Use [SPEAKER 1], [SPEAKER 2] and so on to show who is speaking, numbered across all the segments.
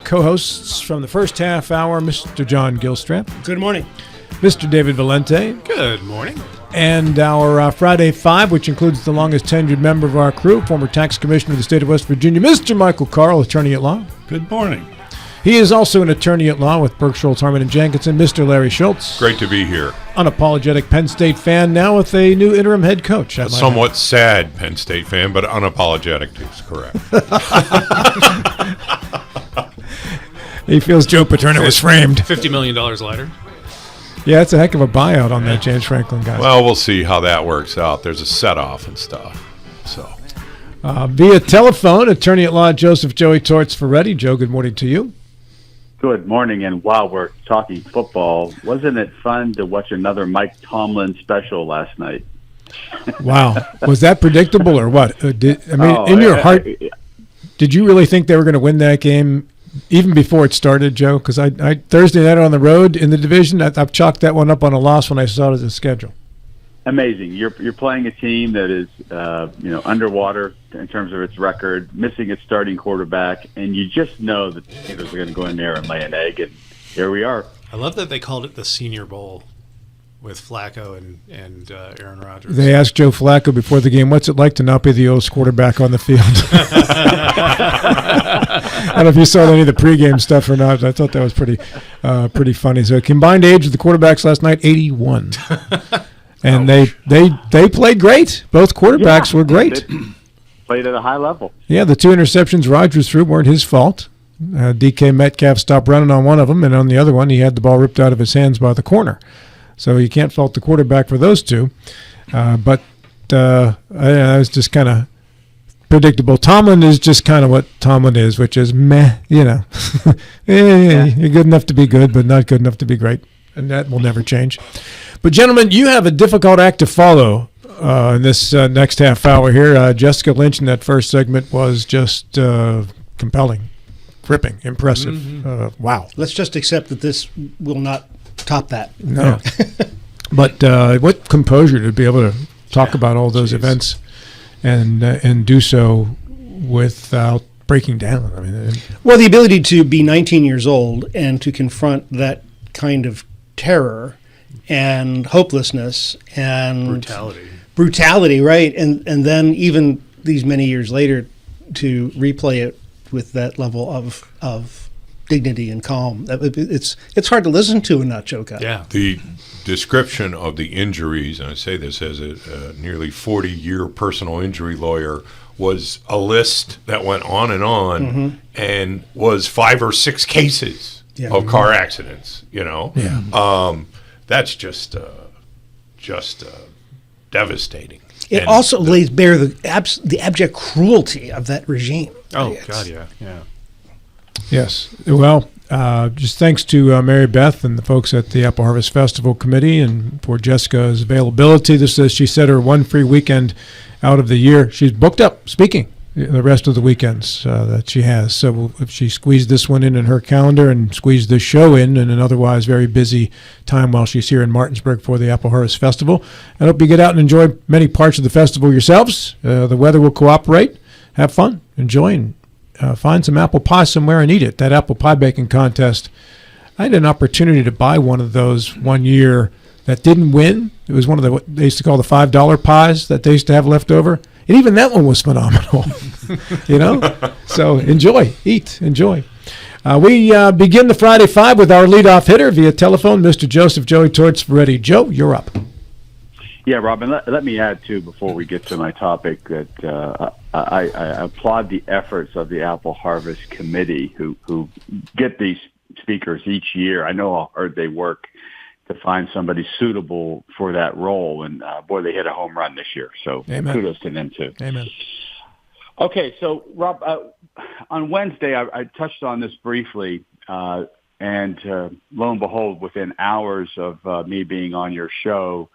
[SPEAKER 1] co-hosts from the first half hour, Mr. John Gilstrap.
[SPEAKER 2] Good morning.
[SPEAKER 1] Mr. David Valente.
[SPEAKER 3] Good morning.
[SPEAKER 1] And our Friday Five, which includes the longest tenured member of our crew, former tax commissioner of the state of West Virginia, Mr. Michael Carl, attorney at law.
[SPEAKER 4] Good morning.
[SPEAKER 1] He is also an attorney at law with Burke, Schultz, Harmon, and Jenkinson, Mr. Larry Schultz.
[SPEAKER 4] Great to be here.
[SPEAKER 1] Unapologetic Penn State fan, now with a new interim head coach.
[SPEAKER 4] A somewhat sad Penn State fan, but unapologetic is correct.
[SPEAKER 1] He feels Joe Paterno was framed.
[SPEAKER 3] $50 million lighter.
[SPEAKER 1] Yeah, it's a heck of a buyout on that James Franklin guy.
[SPEAKER 4] Well, we'll see how that works out. There's a set-off and stuff. So,
[SPEAKER 1] via telephone, attorney at law Joseph Joey Torts Ferretti. Joe, good morning to you.
[SPEAKER 5] Good morning, and while we're talking football, wasn't it fun to watch another Mike Tomlin special last night?
[SPEAKER 1] Wow. Was that predictable or what? In your heart, did you really think they were going to win that game even before it started, Joe? Because I Thursday night on the road in the division, I've chalked that one up on a loss when I saw it as a schedule.
[SPEAKER 5] Amazing. You're playing a team that is underwater in terms of its record, missing its starting quarterback, and you just know that the Steelers are going to go in there and lay an egg, and here we are.
[SPEAKER 3] I love that they called it the Senior Bowl with Flacco and Aaron Rodgers.
[SPEAKER 1] They asked Joe Flacco before the game, what's it like to not be the oldest quarterback on the field? I don't know if you saw any of the pregame stuff or not. I thought that was pretty funny. So combined age of the quarterbacks last night, 81. And they played great. Both quarterbacks were great.
[SPEAKER 5] They played at a high level.
[SPEAKER 1] Yeah, the two interceptions Rodgers threw weren't his fault. DK Metcalf stopped running on one of them, and on the other one, he had the ball ripped out of his hands by the corner. So you can't fault the quarterback for those two. But it was just kind of predictable. Tomlin is just kind of what Tomlin is, which is meh, You're good enough to be good, but not good enough to be great. And that will never change. But, gentlemen, you have a difficult act to follow in this next half hour here. Jessica Lynch in that first segment was just compelling, gripping, impressive.
[SPEAKER 3] Mm-hmm.
[SPEAKER 1] Wow.
[SPEAKER 2] Let's just accept that this will not top that.
[SPEAKER 1] No. But what composure to be able to talk about all those events and do so without breaking down. I mean,
[SPEAKER 2] well, the ability to be 19 years old and to confront that kind of terror and hopelessness and brutality, right? And then even these many years later to replay it with that level of dignity and calm. It's hard to listen to and not choke up.
[SPEAKER 3] Yeah.
[SPEAKER 4] The description of the injuries, and I say this as a nearly 40-year personal injury lawyer, was a list that went on and was 5 or 6 cases of car accidents,
[SPEAKER 1] Yeah.
[SPEAKER 4] That's just devastating.
[SPEAKER 2] It also lays bare the abject cruelty of that regime.
[SPEAKER 3] Oh, God, yeah.
[SPEAKER 1] Yes. Well, just thanks to Mary Beth and the folks at the Apple Harvest Festival Committee and for Jessica's availability. This is, she said, her one free weekend out of the year. She's booked up speaking the rest of the weekends that she has. So if she squeezed this one in her calendar and squeezed this show in an otherwise very busy time while she's here in Martinsburg for the Apple Harvest Festival, I hope you get out and enjoy many parts of the festival yourselves. The weather will cooperate. Have fun. Enjoy and find some apple pie somewhere and eat it. That apple pie baking contest, I had an opportunity to buy one of those one year that didn't win. It was one of what they used to call the $5 pies that they used to have left over. And even that one was phenomenal, So enjoy, eat, enjoy. We begin the Friday Five with our leadoff hitter via telephone, Mr. Joseph Joey Torts Ferretti. Joe, you're up.
[SPEAKER 5] Yeah, Robin, let me add, too, before we get to my topic, that I applaud the efforts of the Apple Harvest Committee who get these speakers each year. I know how hard they work to find somebody suitable for that role. And, boy, they hit a home run this year. So
[SPEAKER 1] Amen.
[SPEAKER 5] Kudos to them, too.
[SPEAKER 1] Amen.
[SPEAKER 5] Okay, so, Rob, on Wednesday, I touched on this briefly, and lo and behold, within hours of me being on your show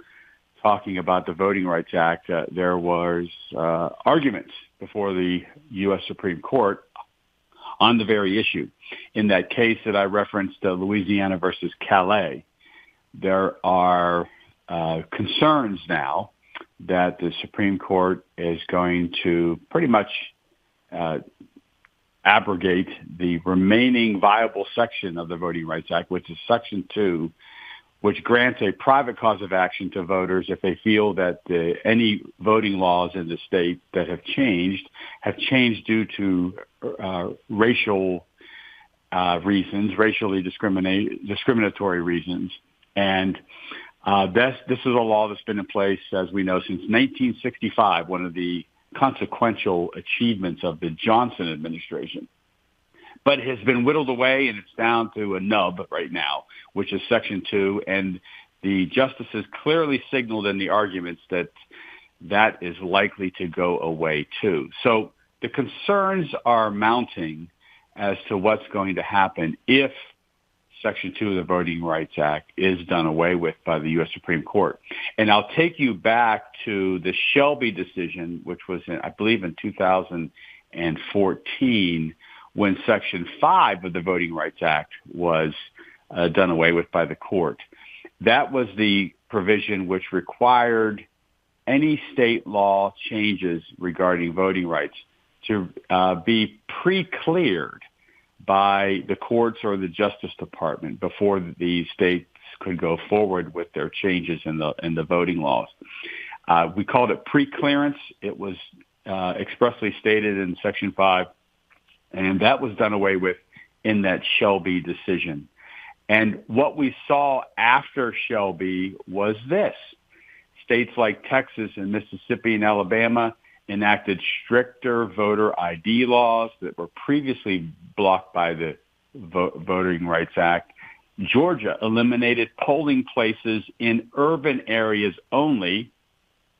[SPEAKER 5] talking about the Voting Rights Act, there was arguments before the U.S. Supreme Court on the very issue. In that case that I referenced, Louisiana versus Calais, there are concerns now that the Supreme Court is going to pretty much abrogate the remaining viable section of the Voting Rights Act, which is Section 2, which grants a private cause of action to voters if they feel that any voting laws in the state that have changed due to racial reasons, racially discriminatory reasons. And this is a law that's been in place, as we know, since 1965, one of the consequential achievements of the Johnson administration. But it has been whittled away, and it's down to a nub right now, which is Section 2. And the justices clearly signaled in the arguments that that is likely to go away, too. So the concerns are mounting as to what's going to happen if Section 2 of the Voting Rights Act is done away with by the U.S. Supreme Court. And I'll take you back to the Shelby decision, which was, I believe, in 2014, when Section 5 of the Voting Rights Act was done away with by the court. That was the provision which required any state law changes regarding voting rights to be pre-cleared by the courts or the Justice Department before the states could go forward with their changes in the voting laws. We called it pre-clearance. It was expressly stated in Section 5. And that was done away with in that Shelby decision. And what we saw after Shelby was this. States like Texas and Mississippi and Alabama enacted stricter voter ID laws that were previously blocked by the Voting Rights Act. Georgia eliminated polling places in urban areas only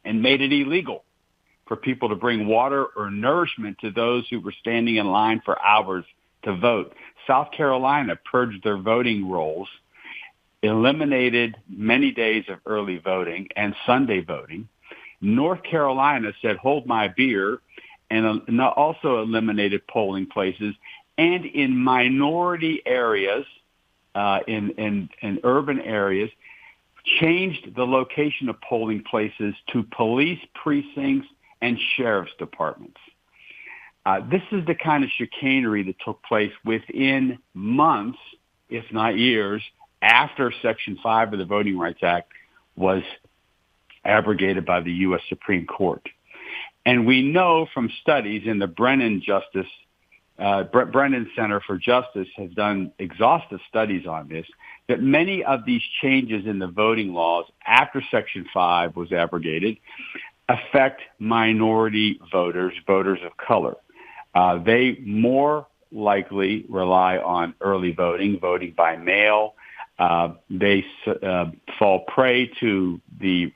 [SPEAKER 5] and made it illegal for people to bring water or nourishment to those who were standing in line for hours to vote. South Carolina purged their voting rolls, eliminated many days of early voting and Sunday voting. North Carolina said, hold my beer, and also eliminated polling places. And in minority areas, in urban areas, changed the location of polling places to police precincts and sheriff's departments. This is the kind of chicanery that took place within months, if not years, after Section 5 of the Voting Rights Act was abrogated by the U.S. Supreme Court. And we know from studies in the Brennan Center for Justice has done exhaustive studies on this, that many of these changes in the voting laws after Section 5 was abrogated affect minority voters, voters of color. They more likely rely on early voting, voting by mail. They fall prey to the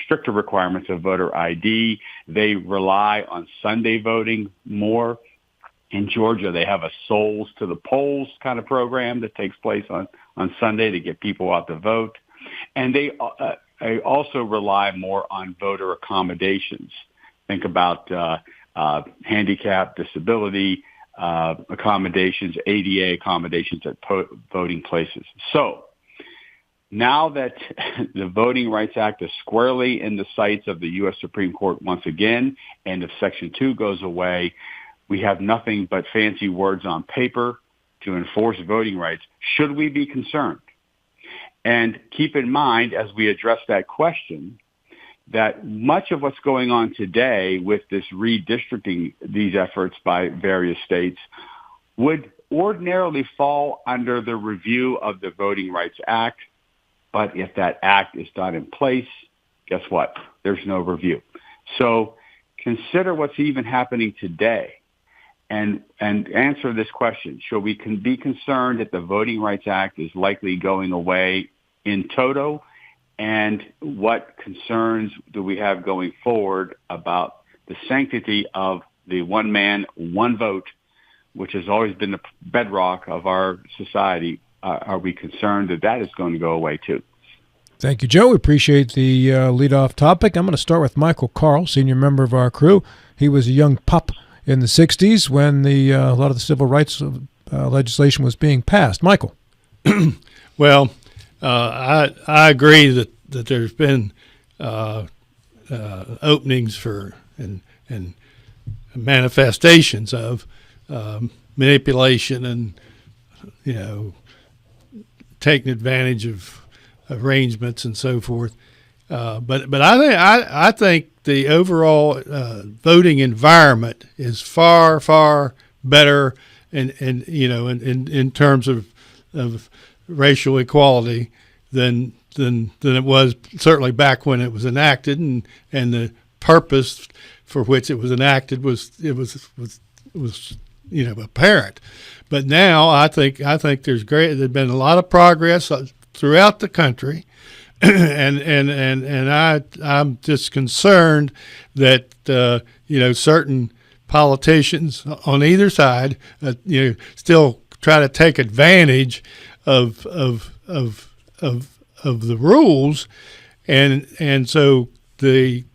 [SPEAKER 5] stricter requirements of voter ID. They rely on Sunday voting more. In Georgia, they have a Souls to the Polls kind of program that takes place on Sunday to get people out to vote. And they also rely more on voter accommodations. Think about handicap, disability accommodations, ADA accommodations at voting places. So now that the Voting Rights Act is squarely in the sights of the U.S. Supreme Court once again, and if Section 2 goes away, we have nothing but fancy words on paper to enforce voting rights. Should we be concerned? And keep in mind, as we address that question, that much of what's going on today with this redistricting, these efforts by various states, would ordinarily fall under the review of the Voting Rights Act. But if that act is not in place, guess what? There's no review. So consider what's even happening today and answer this question. Should we be concerned that the Voting Rights Act is likely going away in toto? And what concerns do we have going forward about the sanctity of the one man, one vote, which has always been the bedrock of our society? Are we concerned that that is going to go away too?
[SPEAKER 1] Thank you, Joe. We appreciate the lead-off topic. I'm going to start with Michael Carl, senior member of our crew. He was a young pup in the 60s when a lot of the civil rights legislation was being passed. Michael.
[SPEAKER 6] Well, I agree that there's been openings for and manifestations of manipulation and taking advantage of arrangements and so forth. But I think the overall voting environment is far better, in terms of racial equality than it was certainly back when it was enacted, and the purpose for which it was enacted was apparent. But now I think there's been a lot of progress throughout the country, and I'm just concerned that certain politicians on either side still try to take advantage of the rules, and so the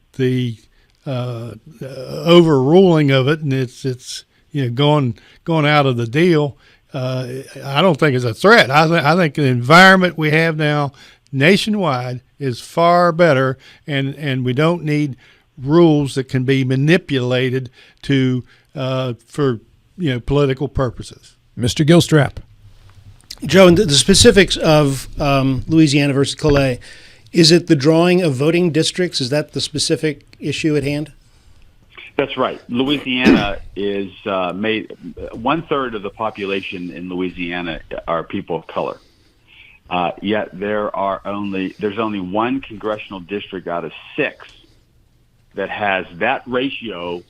[SPEAKER 6] overruling of it, and it's going out of the deal. I don't think it's a threat. I think the environment we have now nationwide is far better, and we don't need rules that can be manipulated for political purposes.
[SPEAKER 1] Mr. Gilstrap.
[SPEAKER 2] Joe, the specifics of Louisiana versus Calais, is it the drawing of voting districts? Is that the specific issue at hand?
[SPEAKER 5] That's right. Louisiana is made 1/3 of the population in Louisiana are people of color. Yet there's only one congressional district out of 6 that has that ratio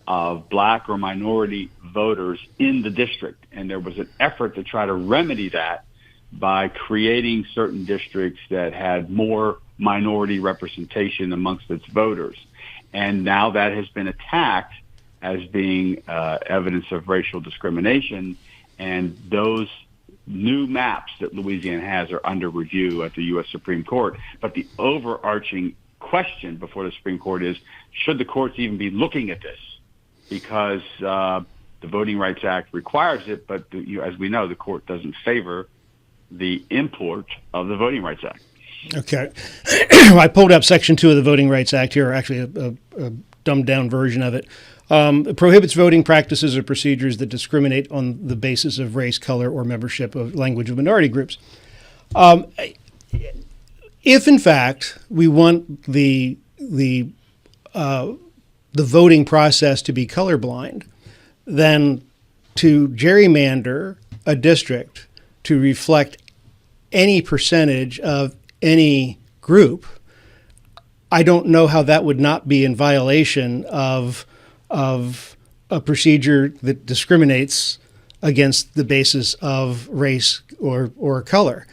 [SPEAKER 5] of black or minority voters in the district. And there was an effort to try to remedy that by creating certain districts that had more minority representation amongst its voters. And now that has been attacked as being evidence of racial discrimination. And those new maps that Louisiana has are under review at the U.S. Supreme Court. But the overarching question before the Supreme Court is, should the courts even be looking at this? Because the Voting Rights Act requires it, but as we know, the court doesn't favor the import of the Voting Rights Act.
[SPEAKER 2] Okay. I pulled up Section 2 of the Voting Rights Act here, actually a dumbed-down version of it. It prohibits voting practices or procedures that discriminate on the basis of race, color, or membership of language of minority groups. If, in fact, we want the voting process to be colorblind, then to gerrymander a district to reflect any percentage of any group, I don't know how that would not be in violation of a procedure that discriminates against the basis of race or color.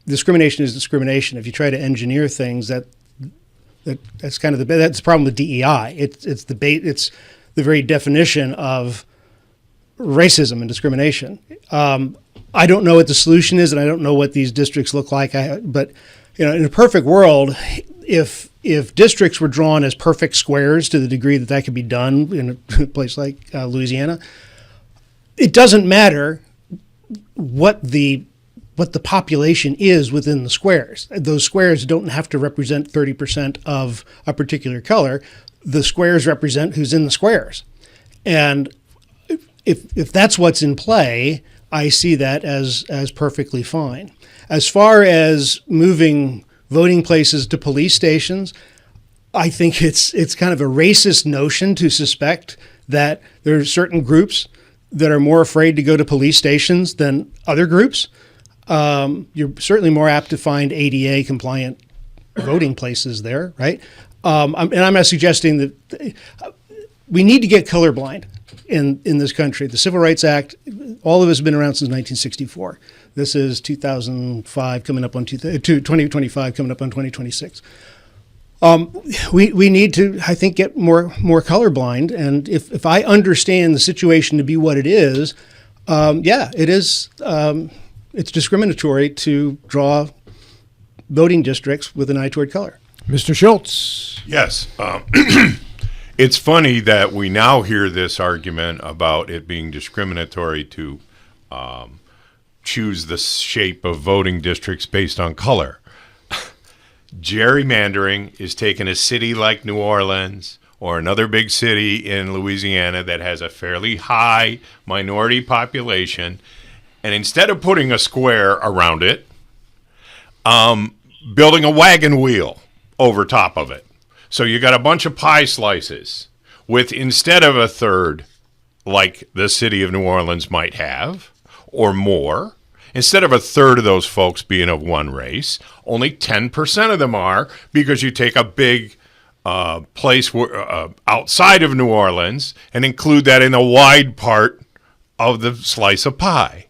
[SPEAKER 2] Discrimination is discrimination. If you try to engineer things, that's kind of that's the problem with DEI. It's the very definition of racism and discrimination. I don't know what the solution is, and I don't know what these districts look like. But in a perfect world, if districts were drawn as perfect squares to the degree that could be done in a place like Louisiana, it doesn't matter what the population is within the squares. Those squares don't have to represent 30% of a particular color. The squares represent who's in the squares. And if that's what's in play, I see that as perfectly fine. As far as moving voting places to police stations, I think it's kind of a racist notion to suspect that there are certain groups that are more afraid to go to police stations than other groups. You're certainly more apt to find ADA compliant voting places there, right? And I'm not suggesting that we need to get colorblind in this country. The Civil Rights Act, all of us have been around since 1964. This is 2005 coming up on 2025 coming up on 2026. We need to, I think, get more colorblind. And if I understand the situation to be what it is, it is. It's discriminatory to draw voting districts with an eye toward color.
[SPEAKER 1] Mr. Schultz.
[SPEAKER 4] Yes. It's funny that we now hear this argument about it being discriminatory to choose the shape of voting districts based on color. Gerrymandering is taking a city like New Orleans or another big city in Louisiana that has a fairly high minority population, and instead of putting a square around it, building a wagon wheel over top of it. So you got a bunch of pie slices with, instead of a third, like the city of New Orleans might have, or more, instead of a third of those folks being of one race, only 10% of them are, because you take a big place outside of New Orleans and include that in the wide part of the slice of pie.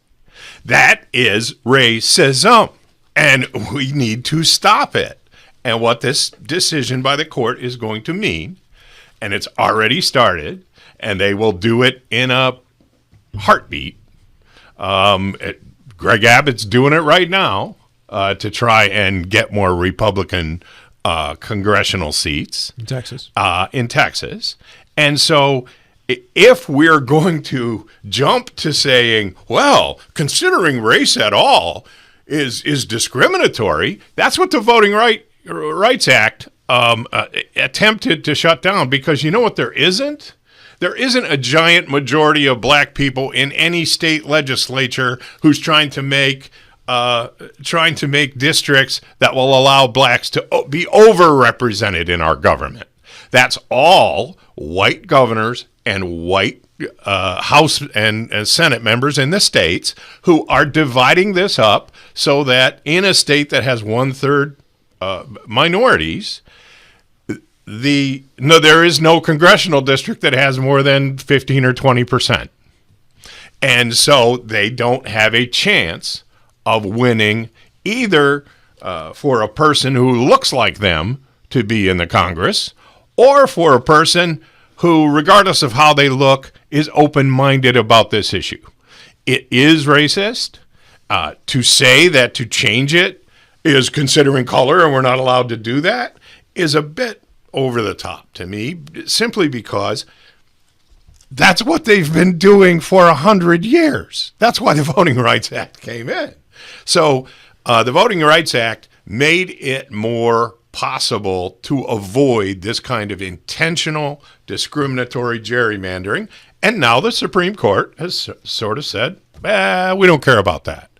[SPEAKER 4] That is racism, and we need to stop it. And what this decision by the court is going to mean, and it's already started, and they will do it in a heartbeat. Greg Abbott's doing it right now to try and get more Republican congressional seats
[SPEAKER 1] In Texas.
[SPEAKER 4] And so if we're going to jump to saying, well, considering race at all is discriminatory, that's what the Voting Rights Act attempted to shut down, because you know what there isn't? There isn't a giant majority of black people in any state legislature who's trying to make districts that will allow blacks to be overrepresented in our government. That's all white governors and white House and Senate members in the states who are dividing this up so that in a state that has 1/3 minorities, there is no congressional district that has more than 15 or 20%. And so they don't have a chance of winning either for a person who looks like them to be in the Congress, or for a person who, regardless of how they look, is open-minded about this issue. It is racist to say that to change it is considering color and we're not allowed to do that is a bit over the top to me, simply because that's what they've been doing for 100 years. That's why the Voting Rights Act came in. So the Voting Rights Act made it more possible to avoid this kind of intentional discriminatory gerrymandering. And now the Supreme Court has sort of said, we don't care about that.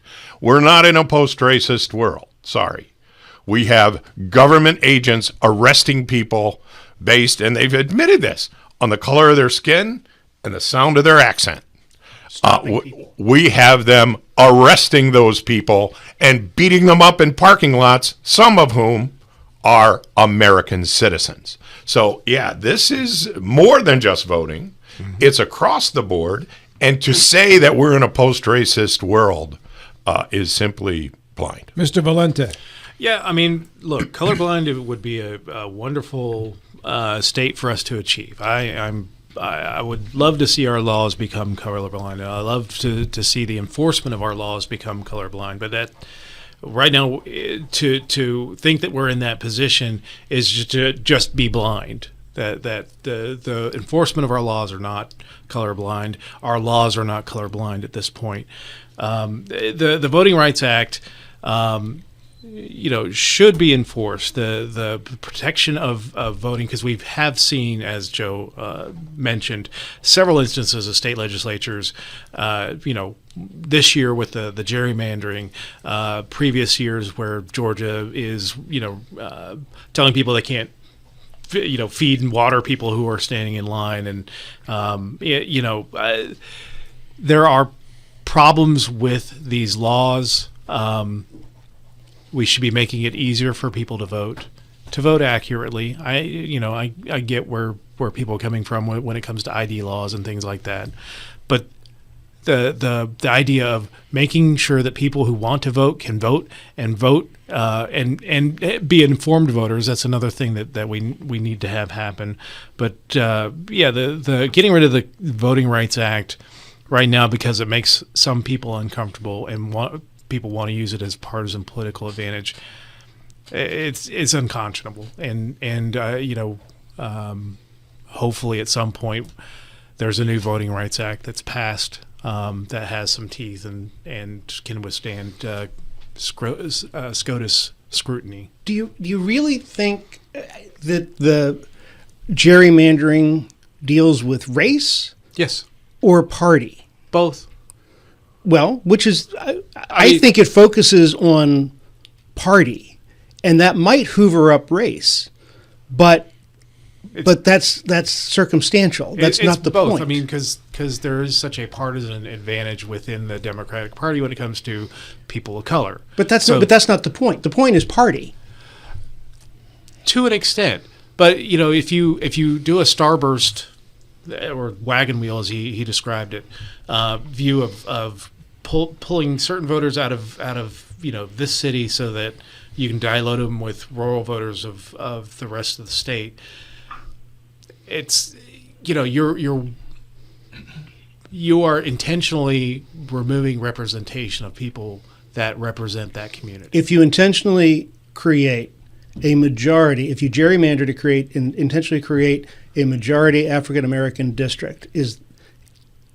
[SPEAKER 4] We're not in a post-racist world. Sorry. We have government agents arresting people based, and they've admitted this, on the color of their skin and the sound of their accent. We have them arresting those people and beating them up in parking lots, some of whom are American citizens. So, yeah, this is more than just voting. Mm-hmm. It's across the board. And to say that we're in a post-racist world is simply blind.
[SPEAKER 1] Mr. Valente.
[SPEAKER 3] Yeah, I mean, look, colorblind would be a wonderful state for us to achieve. I would love to see our laws become colorblind. I love to see the enforcement of our laws become colorblind. But that right now, to think that we're in that position is to just be blind. That the enforcement of our laws are not colorblind. Our laws are not colorblind at this point. The Voting Rights Act, should be enforced. The protection of voting, because we have seen, as Joe mentioned, several instances of state legislatures, this year with the gerrymandering, previous years where Georgia is, telling people they can't, feed and water people who are standing in line. And, there are problems with these laws. We should be making it easier for people to vote accurately. I get where people are coming from when it comes to ID laws and things like that, but the idea of making sure that people who want to vote can vote and be informed voters, that's another thing that we need to have happen. But the getting rid of the Voting Rights Act right now, because it makes some people uncomfortable and people want to use it as partisan political advantage. It's unconscionable, and hopefully at some point there's a new Voting Rights Act that's passed that has some teeth and can withstand SCOTUS scrutiny.
[SPEAKER 2] Do you really think that the gerrymandering deals with race
[SPEAKER 3] Yes,
[SPEAKER 2] or party?
[SPEAKER 3] both.
[SPEAKER 2] Well, which is, I think it focuses on party, and that might hoover up race, but that's circumstantial. That's not the
[SPEAKER 3] both.
[SPEAKER 2] point.
[SPEAKER 3] I mean, because there is such a partisan advantage within the Democratic Party when it comes to people of color.
[SPEAKER 2] But that's not the point. The point is party.
[SPEAKER 3] To an extent, but if you do a starburst or wagon wheel, as he described it, view of pulling certain voters out of this city so that you can dilute them with rural voters of the rest of the state. It's you are intentionally removing representation of people that represent that community.
[SPEAKER 2] If you intentionally create a majority, if you gerrymander to create and intentionally create a majority African American district, is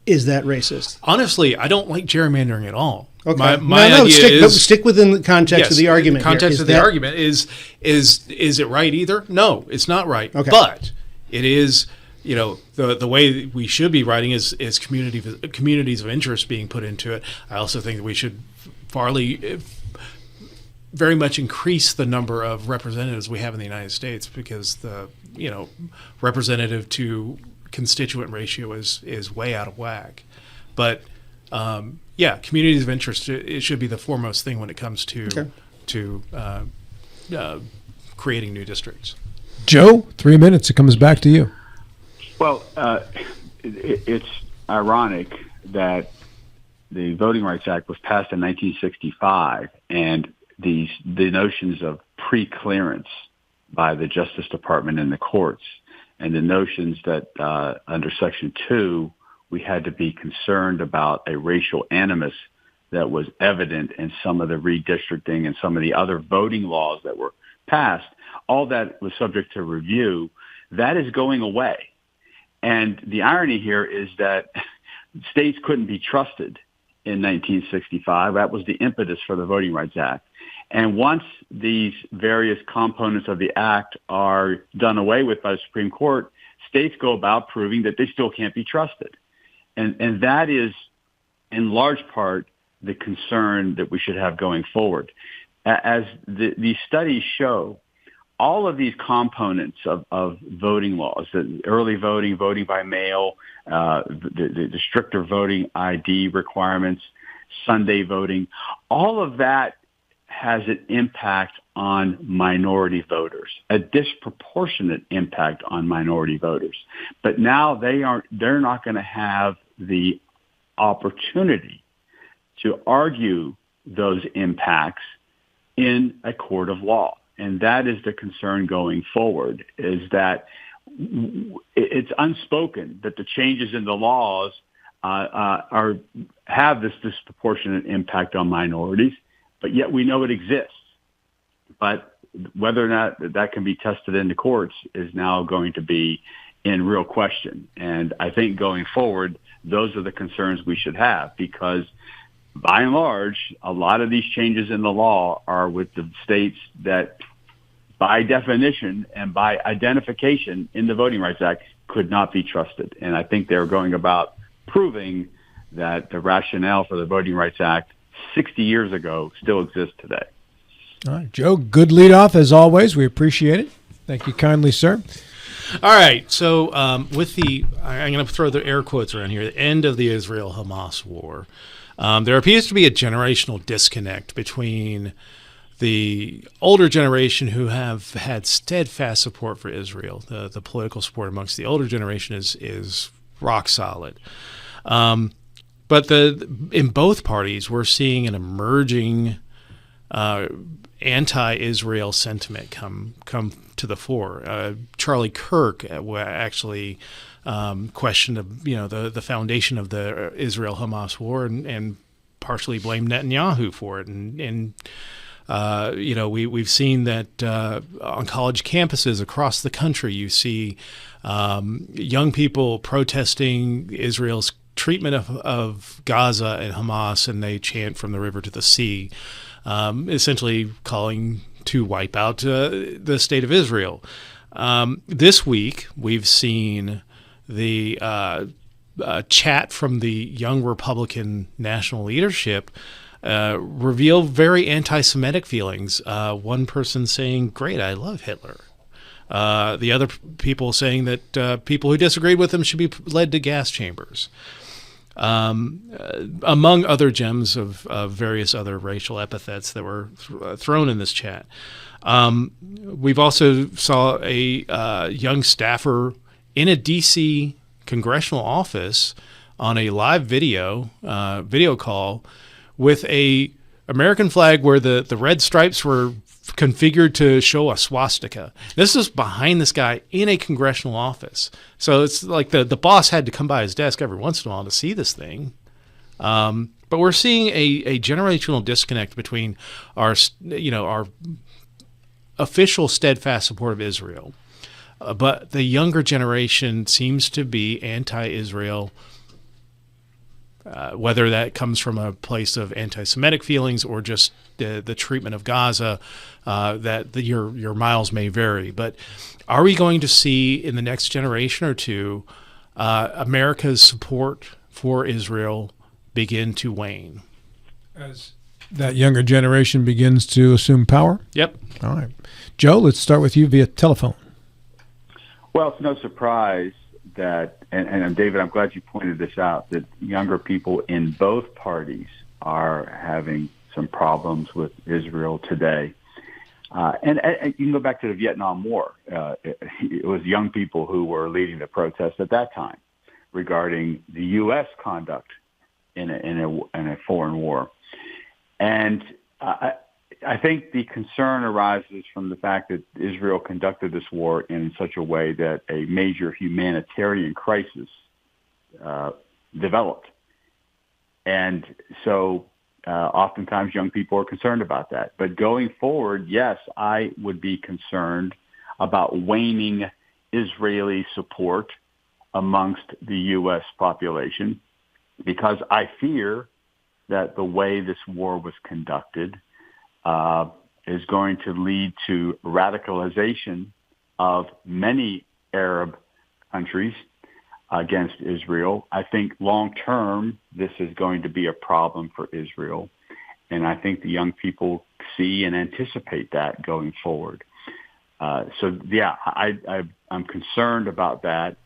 [SPEAKER 2] that racist?
[SPEAKER 3] Honestly, I don't like gerrymandering at all.
[SPEAKER 2] Okay.
[SPEAKER 3] My idea is
[SPEAKER 2] stick within the context of the argument.
[SPEAKER 3] The context
[SPEAKER 2] here.
[SPEAKER 3] of the argument is it right either? No, it's not right.
[SPEAKER 2] Okay.
[SPEAKER 3] But it is, the way we should be writing is communities of interest being put into it. I also think that we should very much increase the number of representatives we have in the United States, because the representative to constituent ratio is way out of whack. But communities of interest, it should be the foremost thing when it comes to creating new districts.
[SPEAKER 1] Joe, 3 minutes. It comes back to you.
[SPEAKER 5] Well, it's ironic that the Voting Rights Act was passed in 1965, and the notions of pre-clearance by the Justice Department and the courts, and the notions that under Section 2 we had to be concerned about a racial animus that was evident in some of the redistricting and some of the other voting laws that were passed. All that was subject to review. That is going away. And the irony here is that states couldn't be trusted in 1965. That was the impetus for the Voting Rights Act. And once these various components of the act are done away with by the Supreme Court, states go about proving that they still can't be trusted. And that is, in large part, the concern that we should have going forward. As the studies show, all of these components of voting laws, the early voting, voting by mail, the stricter voting ID requirements, Sunday voting, all of that has an impact on minority voters, a disproportionate impact on minority voters. But now they're not going to have the opportunity to argue those impacts in a court of law. And that is the concern going forward, is that it's unspoken that the changes in the laws have this disproportionate impact on minorities, but yet we know it exists. But whether or not that can be tested in the courts is now going to be in real question. And I think going forward, those are the concerns we should have, because by and large, a lot of these changes in the law are with the states that, by definition and by identification in the Voting Rights Act, could not be trusted. And I think they're going about proving that the rationale for the Voting Rights Act 60 years ago still exists today.
[SPEAKER 1] All right, Joe, good lead off as always. We appreciate it. Thank you kindly, sir.
[SPEAKER 3] All right, so with I'm going to throw the air quotes around here, the end of the Israel-Hamas war, there appears to be a generational disconnect between the older generation, who have had steadfast support for Israel. The political support amongst the older generation is rock solid. But in both parties, we're seeing an emerging anti-Israel sentiment come to the fore. Charlie Kirk actually questioned the foundation of the Israel-Hamas war and partially blamed Netanyahu for it. And we've seen that on college campuses across the country, you see young people protesting Israel's treatment of Gaza and Hamas, and they chant "From the river to the sea," essentially calling to wipe out the state of Israel. This week, we've seen the chat from the young Republican national leadership reveal very anti-Semitic feelings. One person saying, "Great, I love Hitler." The other people saying that people who disagreed with him should be led to gas chambers. Among other gems of various other racial epithets that were thrown in this chat. We've also saw a young staffer in a D.C. congressional office on a live video call with a American flag where the red stripes were configured to show a swastika. This is behind this guy in a congressional office. So it's like the boss had to come by his desk every once in a while to see this thing. But we're seeing a generational disconnect between our official steadfast support of Israel. But the younger generation seems to be anti-Israel, whether that comes from a place of anti-Semitic feelings or just the treatment of Gaza, your miles may vary. But are we going to see in the next generation or two America's support for Israel begin to wane?
[SPEAKER 1] As that younger generation begins to assume power?
[SPEAKER 3] Yep.
[SPEAKER 1] All right. Joe, let's start with you via telephone.
[SPEAKER 5] Well, it's no surprise that, and David, I'm glad you pointed this out, that younger people in both parties are having some problems with Israel today. And you can go back to the Vietnam War. It was young people who were leading the protests at that time regarding the U.S. conduct in a foreign war. And I think the concern arises from the fact that Israel conducted this war in such a way that a major humanitarian crisis developed. And so oftentimes young people are concerned about that. But going forward, yes, I would be concerned about waning Israeli support amongst the U.S. population, because I fear that the way this war was conducted is going to lead to radicalization of many Arab countries against Israel. I think long term, this is going to be a problem for Israel. And I think the young people see and anticipate that going forward. I'm concerned about that.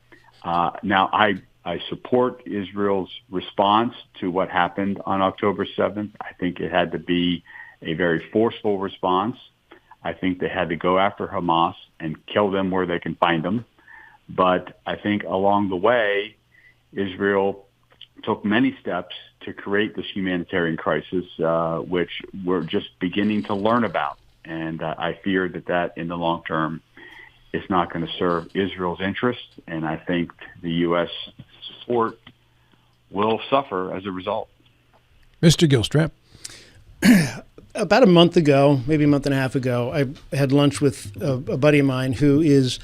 [SPEAKER 5] Now, I support Israel's response to what happened on October 7th. I think it had to be a very forceful response. I think they had to go after Hamas and kill them where they can find them. But I think along the way, Israel took many steps to create this humanitarian crisis, which we're just beginning to learn about. And I fear that in the long term is not going to serve Israel's interests. And I think the U.S. support will suffer as a result.
[SPEAKER 1] Mr. Gilstrap.
[SPEAKER 2] About a month ago, maybe a month and a half ago, I had lunch with a buddy of mine who is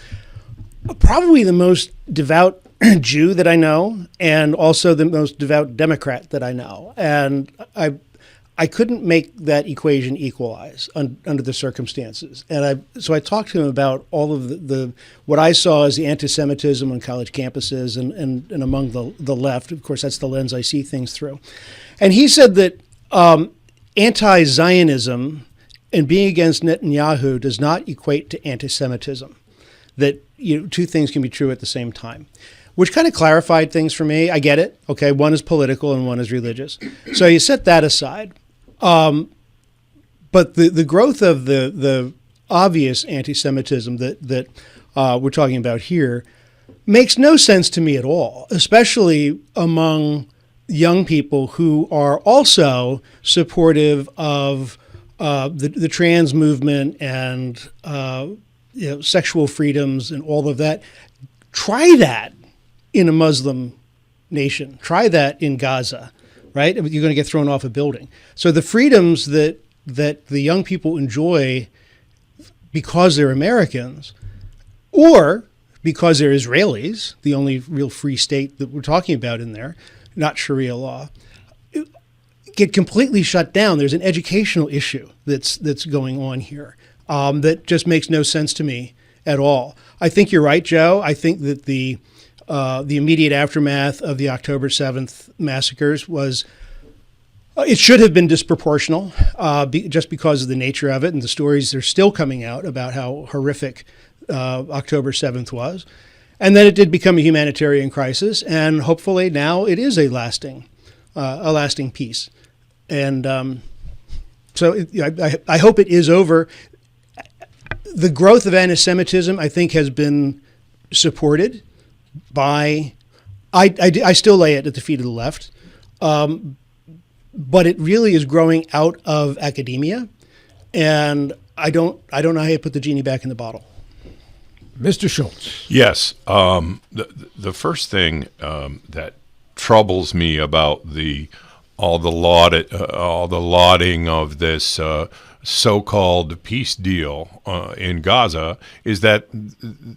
[SPEAKER 2] probably the most devout Jew that I know, and also the most devout Democrat that I know. And I couldn't make that equation equalize under the circumstances. And so I talked to him about all of the what I saw as the anti-Semitism on college campuses and among the left. Of course, that's the lens I see things through. And he said that anti-Zionism and being against Netanyahu does not equate to anti-Semitism. That two things can be true at the same time, which kind of clarified things for me. I get it. Okay, one is political and one is religious. So you set that aside. But the growth of the obvious anti-Semitism that we're talking about here makes no sense to me at all, especially among young people who are also supportive of the trans movement and sexual freedoms and all of that. Try that in a Muslim nation. Try that in Gaza, right? You're going to get thrown off a building. So the freedoms that the young people enjoy because they're Americans or because they're Israelis, the only real free state that we're talking about in there, not Sharia law, get completely shut down. There's an educational issue that's going on here that just makes no sense to me at all. I think you're right, Joe. I think that the immediate aftermath of the October 7th massacres was it should have been disproportional, just because of the nature of it and the stories are still coming out about how horrific October 7th was. And then it did become a humanitarian crisis, and hopefully now it is a lasting peace. And I hope it is over. The growth of anti-Semitism, I think, has been supported by. I still lay it at the feet of the left. But it really is growing out of academia, and I don't know how you put the genie back in the bottle.
[SPEAKER 1] Mr. Schultz.
[SPEAKER 4] Yes. The first thing that troubles me about all the lauding of this so-called peace deal in Gaza is that the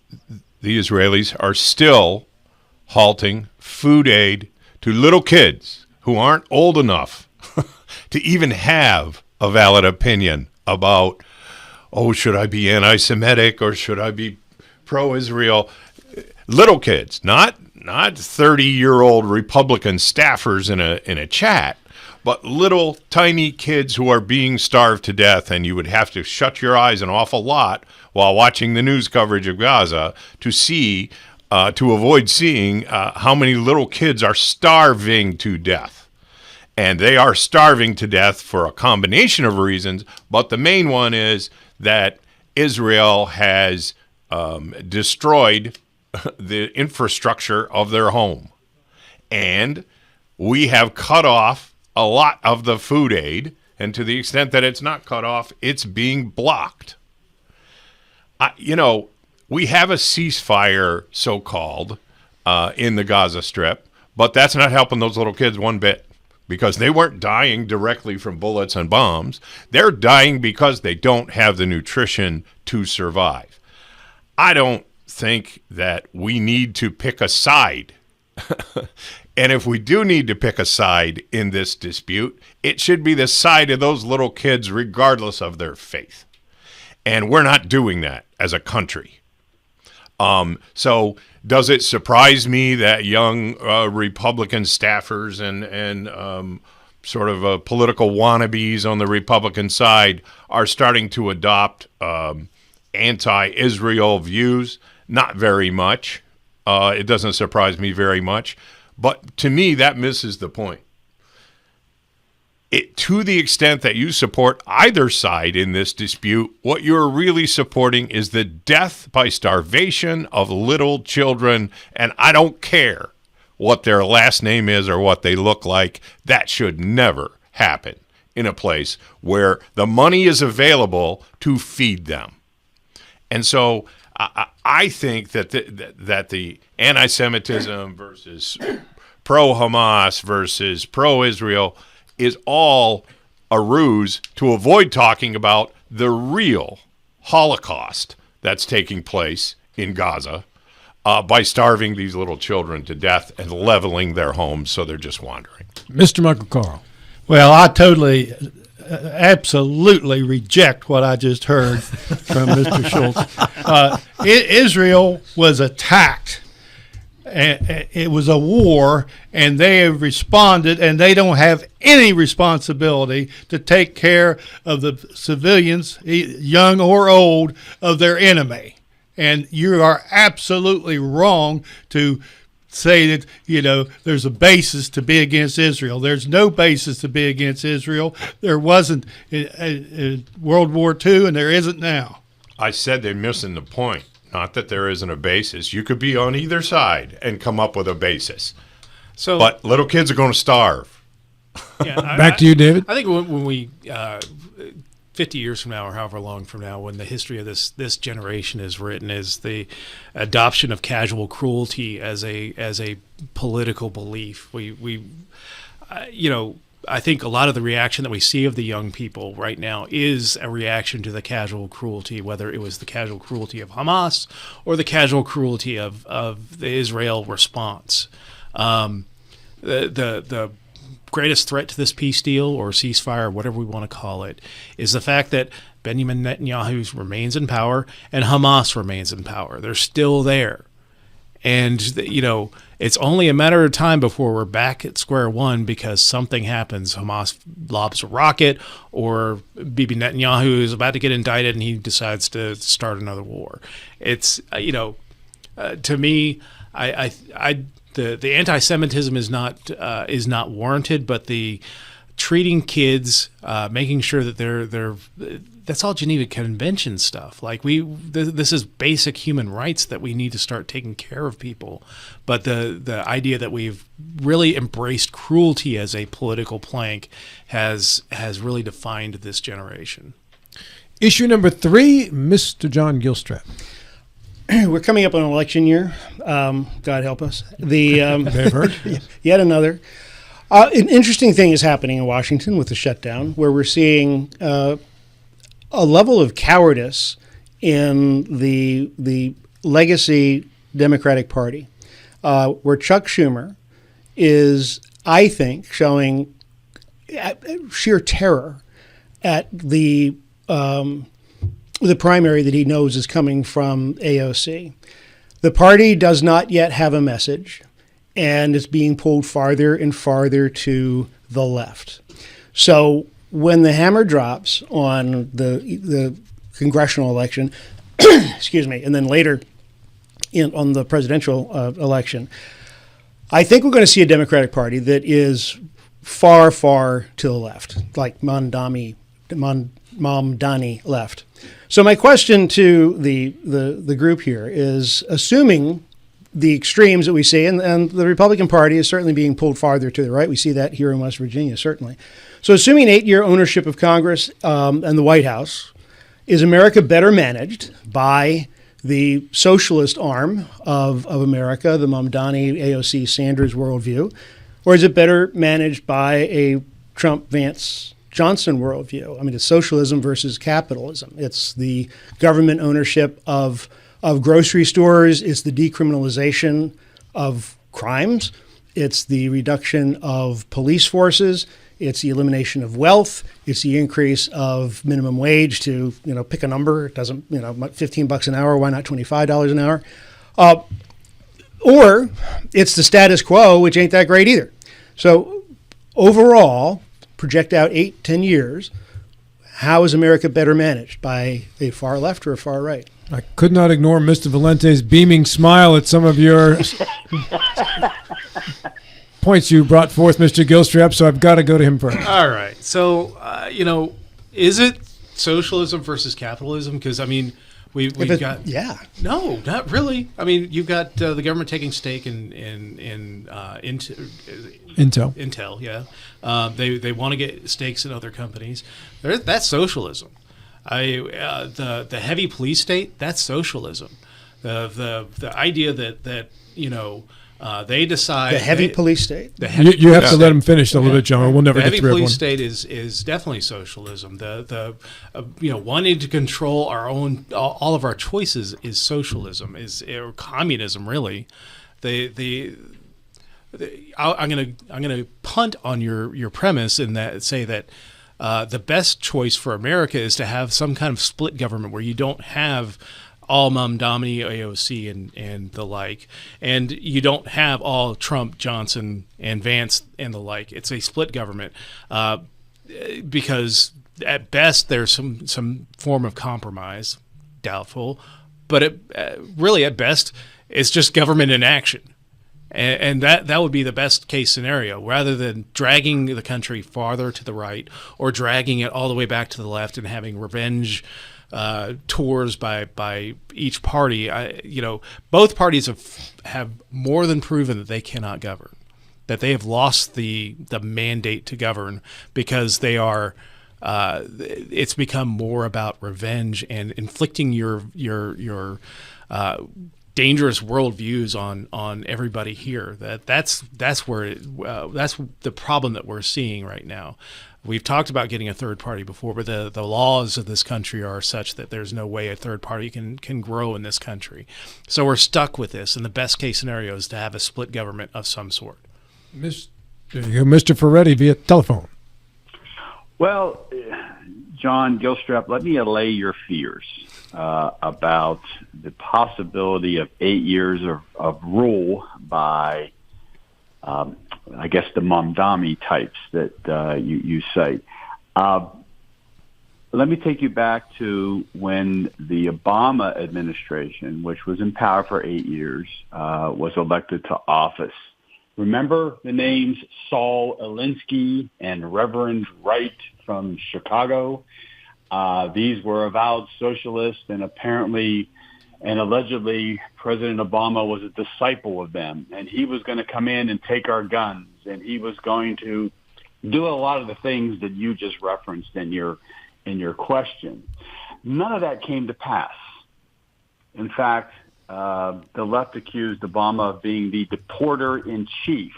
[SPEAKER 4] Israelis are still halting food aid to little kids who aren't old enough to even have a valid opinion about, should I be anti-Semitic or should I be pro-Israel? Little kids, not 30-year-old Republican staffers in a chat, but little tiny kids who are being starved to death, and you would have to shut your eyes an awful lot while watching the news coverage of Gaza to avoid seeing how many little kids are starving to death. And they are starving to death for a combination of reasons, but the main one is that Israel has destroyed the infrastructure of their home. And we have cut off a lot of the food aid, and to the extent that it's not cut off, it's being blocked. We have a ceasefire, so-called, in the Gaza Strip, but that's not helping those little kids one bit. Because they weren't dying directly from bullets and bombs. They're dying because they don't have the nutrition to survive. I don't think that we need to pick a side. And if we do need to pick a side in this dispute, it should be the side of those little kids regardless of their faith. And we're not doing that as a country. So does it surprise me that young Republican staffers and sort of political wannabes on the Republican side are starting to adopt anti-Israel views? Not very much. It doesn't surprise me very much. But to me, that misses the point. To the extent that you support either side in this dispute, what you're really supporting is the death by starvation of little children, and I don't care what their last name is or what they look like. That should never happen in a place where the money is available to feed them. And so I think that the anti-Semitism versus pro-Hamas versus pro-Israel is all a ruse to avoid talking about the real Holocaust that's taking place in Gaza by starving these little children to death and leveling their homes so they're just wandering.
[SPEAKER 1] Mr. Michael Carl.
[SPEAKER 6] Well, I totally, absolutely reject what I just heard from Mr. Schultz. Israel was attacked. It was a war, and they have responded, and they don't have any responsibility to take care of the civilians, young or old, of their enemy. And you are absolutely wrong to say that, there's a basis to be against Israel. There's no basis to be against Israel. There wasn't in World War II, and there isn't now.
[SPEAKER 4] I said they're missing the point. Not that there isn't a basis. You could be on either side and come up with a basis. But little kids are going to starve.
[SPEAKER 3] Yeah,
[SPEAKER 1] Back to you, David.
[SPEAKER 3] I think when we 50 years from now or however long from now, when the history of this generation is written, is the adoption of casual cruelty as a political belief. I think a lot of the reaction that we see of the young people right now is a reaction to the casual cruelty, whether it was the casual cruelty of Hamas or the casual cruelty of the Israel response. The greatest threat to this peace deal or ceasefire, or whatever we want to call it, is the fact that Benjamin Netanyahu remains in power and Hamas remains in power. They're still there. And, it's only a matter of time before we're back at square one because something happens. Hamas lobs a rocket, or Bibi Netanyahu is about to get indicted and he decides to start another war. It's, to me, the anti-Semitism is not warranted, but the treating kids, making sure that they're that's all Geneva Convention stuff. Like this is basic human rights that we need to start taking care of people. But the idea that we've really embraced cruelty as a political plank has really defined this generation.
[SPEAKER 1] Issue number 3, Mr. John Gilstrap.
[SPEAKER 2] We're coming up on an election year. God help us.
[SPEAKER 1] They've heard.
[SPEAKER 2] Yet another. An interesting thing is happening in Washington with the shutdown, where we're seeing a level of cowardice in the legacy Democratic Party, where Chuck Schumer is, I think, showing sheer terror at the primary that he knows is coming from AOC. The party does not yet have a message, and it's being pulled farther and farther to the left. So when the hammer drops on the congressional election, excuse me, and then later on the presidential election, I think we're going to see a Democratic Party that is far, far to the left, like Mamdani left. So my question to the group here is, assuming the extremes that we see, and the Republican Party is certainly being pulled farther to the right. We see that here in West Virginia, certainly. So assuming 8-year ownership of Congress and the White House, is America better managed by the socialist arm of America, the Mamdani, AOC, Sanders worldview, or is it better managed by a Trump, Vance, Johnson worldview? I mean, it's socialism versus capitalism. It's the government ownership of grocery stores. It's the decriminalization of crimes. It's the reduction of police forces. It's the elimination of wealth. It's the increase of minimum wage to, pick a number. It doesn't, $15 an hour. Why not $25 an hour? Or it's the status quo, which ain't that great either. So overall, project out 8-10 years, how is America better managed, by a far left or a far right?
[SPEAKER 1] I could not ignore Mr. Valente's beaming smile at some of your points you brought forth, Mr. Gilstrap, so I've got to go to him first.
[SPEAKER 3] All right. So, is it socialism versus capitalism? Because, we've got...
[SPEAKER 2] Yeah.
[SPEAKER 3] No, not really. You've got the government taking stake in Intel, yeah. They want to get stakes in other companies. That's socialism. The heavy police state, that's socialism. The idea that they decide
[SPEAKER 2] the heavy police state.
[SPEAKER 1] You have to let him finish a little bit, John. We'll never
[SPEAKER 3] the
[SPEAKER 1] get
[SPEAKER 3] heavy
[SPEAKER 1] through
[SPEAKER 3] police
[SPEAKER 1] everyone.
[SPEAKER 3] state is definitely socialism. The wanting to control our own all of our choices is socialism, or communism really. I'm gonna punt on your premise in that say that the best choice for America is to have some kind of split government where you don't have all Mamdani, AOC, and the like, and you don't have all Trump, Johnson, and Vance and the like. It's a split government because at best there's some form of compromise, doubtful, but really at best it's just government inaction. And that would be the best case scenario, rather than dragging the country farther to the right or dragging it all the way back to the left and having revenge tours by each party. Both parties have more than proven that they cannot govern, that they have lost the mandate to govern because they are. It's become more about revenge and inflicting your dangerous worldviews on everybody here. That's where that's the problem that we're seeing right now. We've talked about getting a third party before, but the laws of this country are such that there's no way a third party can grow in this country. So we're stuck with this, and the best case scenario is to have a split government of some sort.
[SPEAKER 1] Mr. Ferretti via telephone.
[SPEAKER 5] Well, John Gilstrap, let me allay your fears about the possibility of 8 years of rule by, I guess, the Mamdani types that you say. Let me take you back to when the Obama administration, which was in power for 8 years, was elected to office. Remember the names Saul Alinsky and Reverend Wright from Chicago? These were avowed socialists, and apparently and allegedly President Obama was a disciple of them, and he was going to come in and take our guns, and he was going to do a lot of the things that you just referenced in your question. None of that came to pass. In fact, the left accused Obama of being the deporter-in-chief.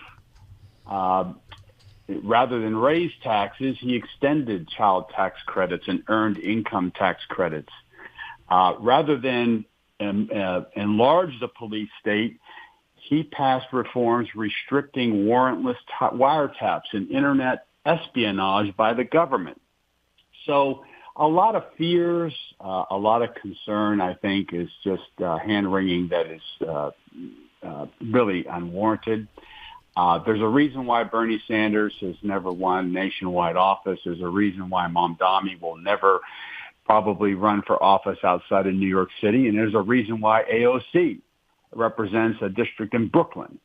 [SPEAKER 5] Rather than raise taxes, he extended child tax credits and earned income tax credits. Rather than enlarge the police state, he passed reforms restricting warrantless wiretaps and internet espionage by the government. So a lot of fears, a lot of concern, I think, is just hand-wringing that is really unwarranted. There's a reason why Bernie Sanders has never won nationwide office. There's a reason why Mamdani will never probably run for office outside of New York City. And there's a reason why AOC represents a district in Brooklyn.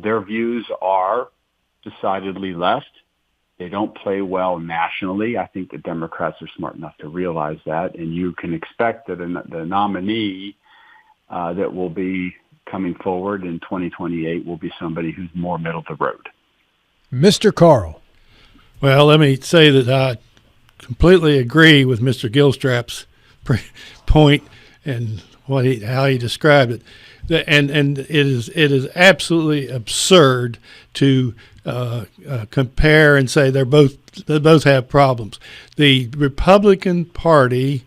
[SPEAKER 5] Their views are decidedly left. They don't play well nationally. I think the Democrats are smart enough to realize that. And you can expect that the nominee that will be coming forward in 2028 will be somebody who's more middle of the road.
[SPEAKER 1] Mr. Carl.
[SPEAKER 6] Well, let me say that I completely agree with Mr. Gilstrap's point and how he described it. And it is absolutely absurd to compare and say they both have problems. The Republican Party,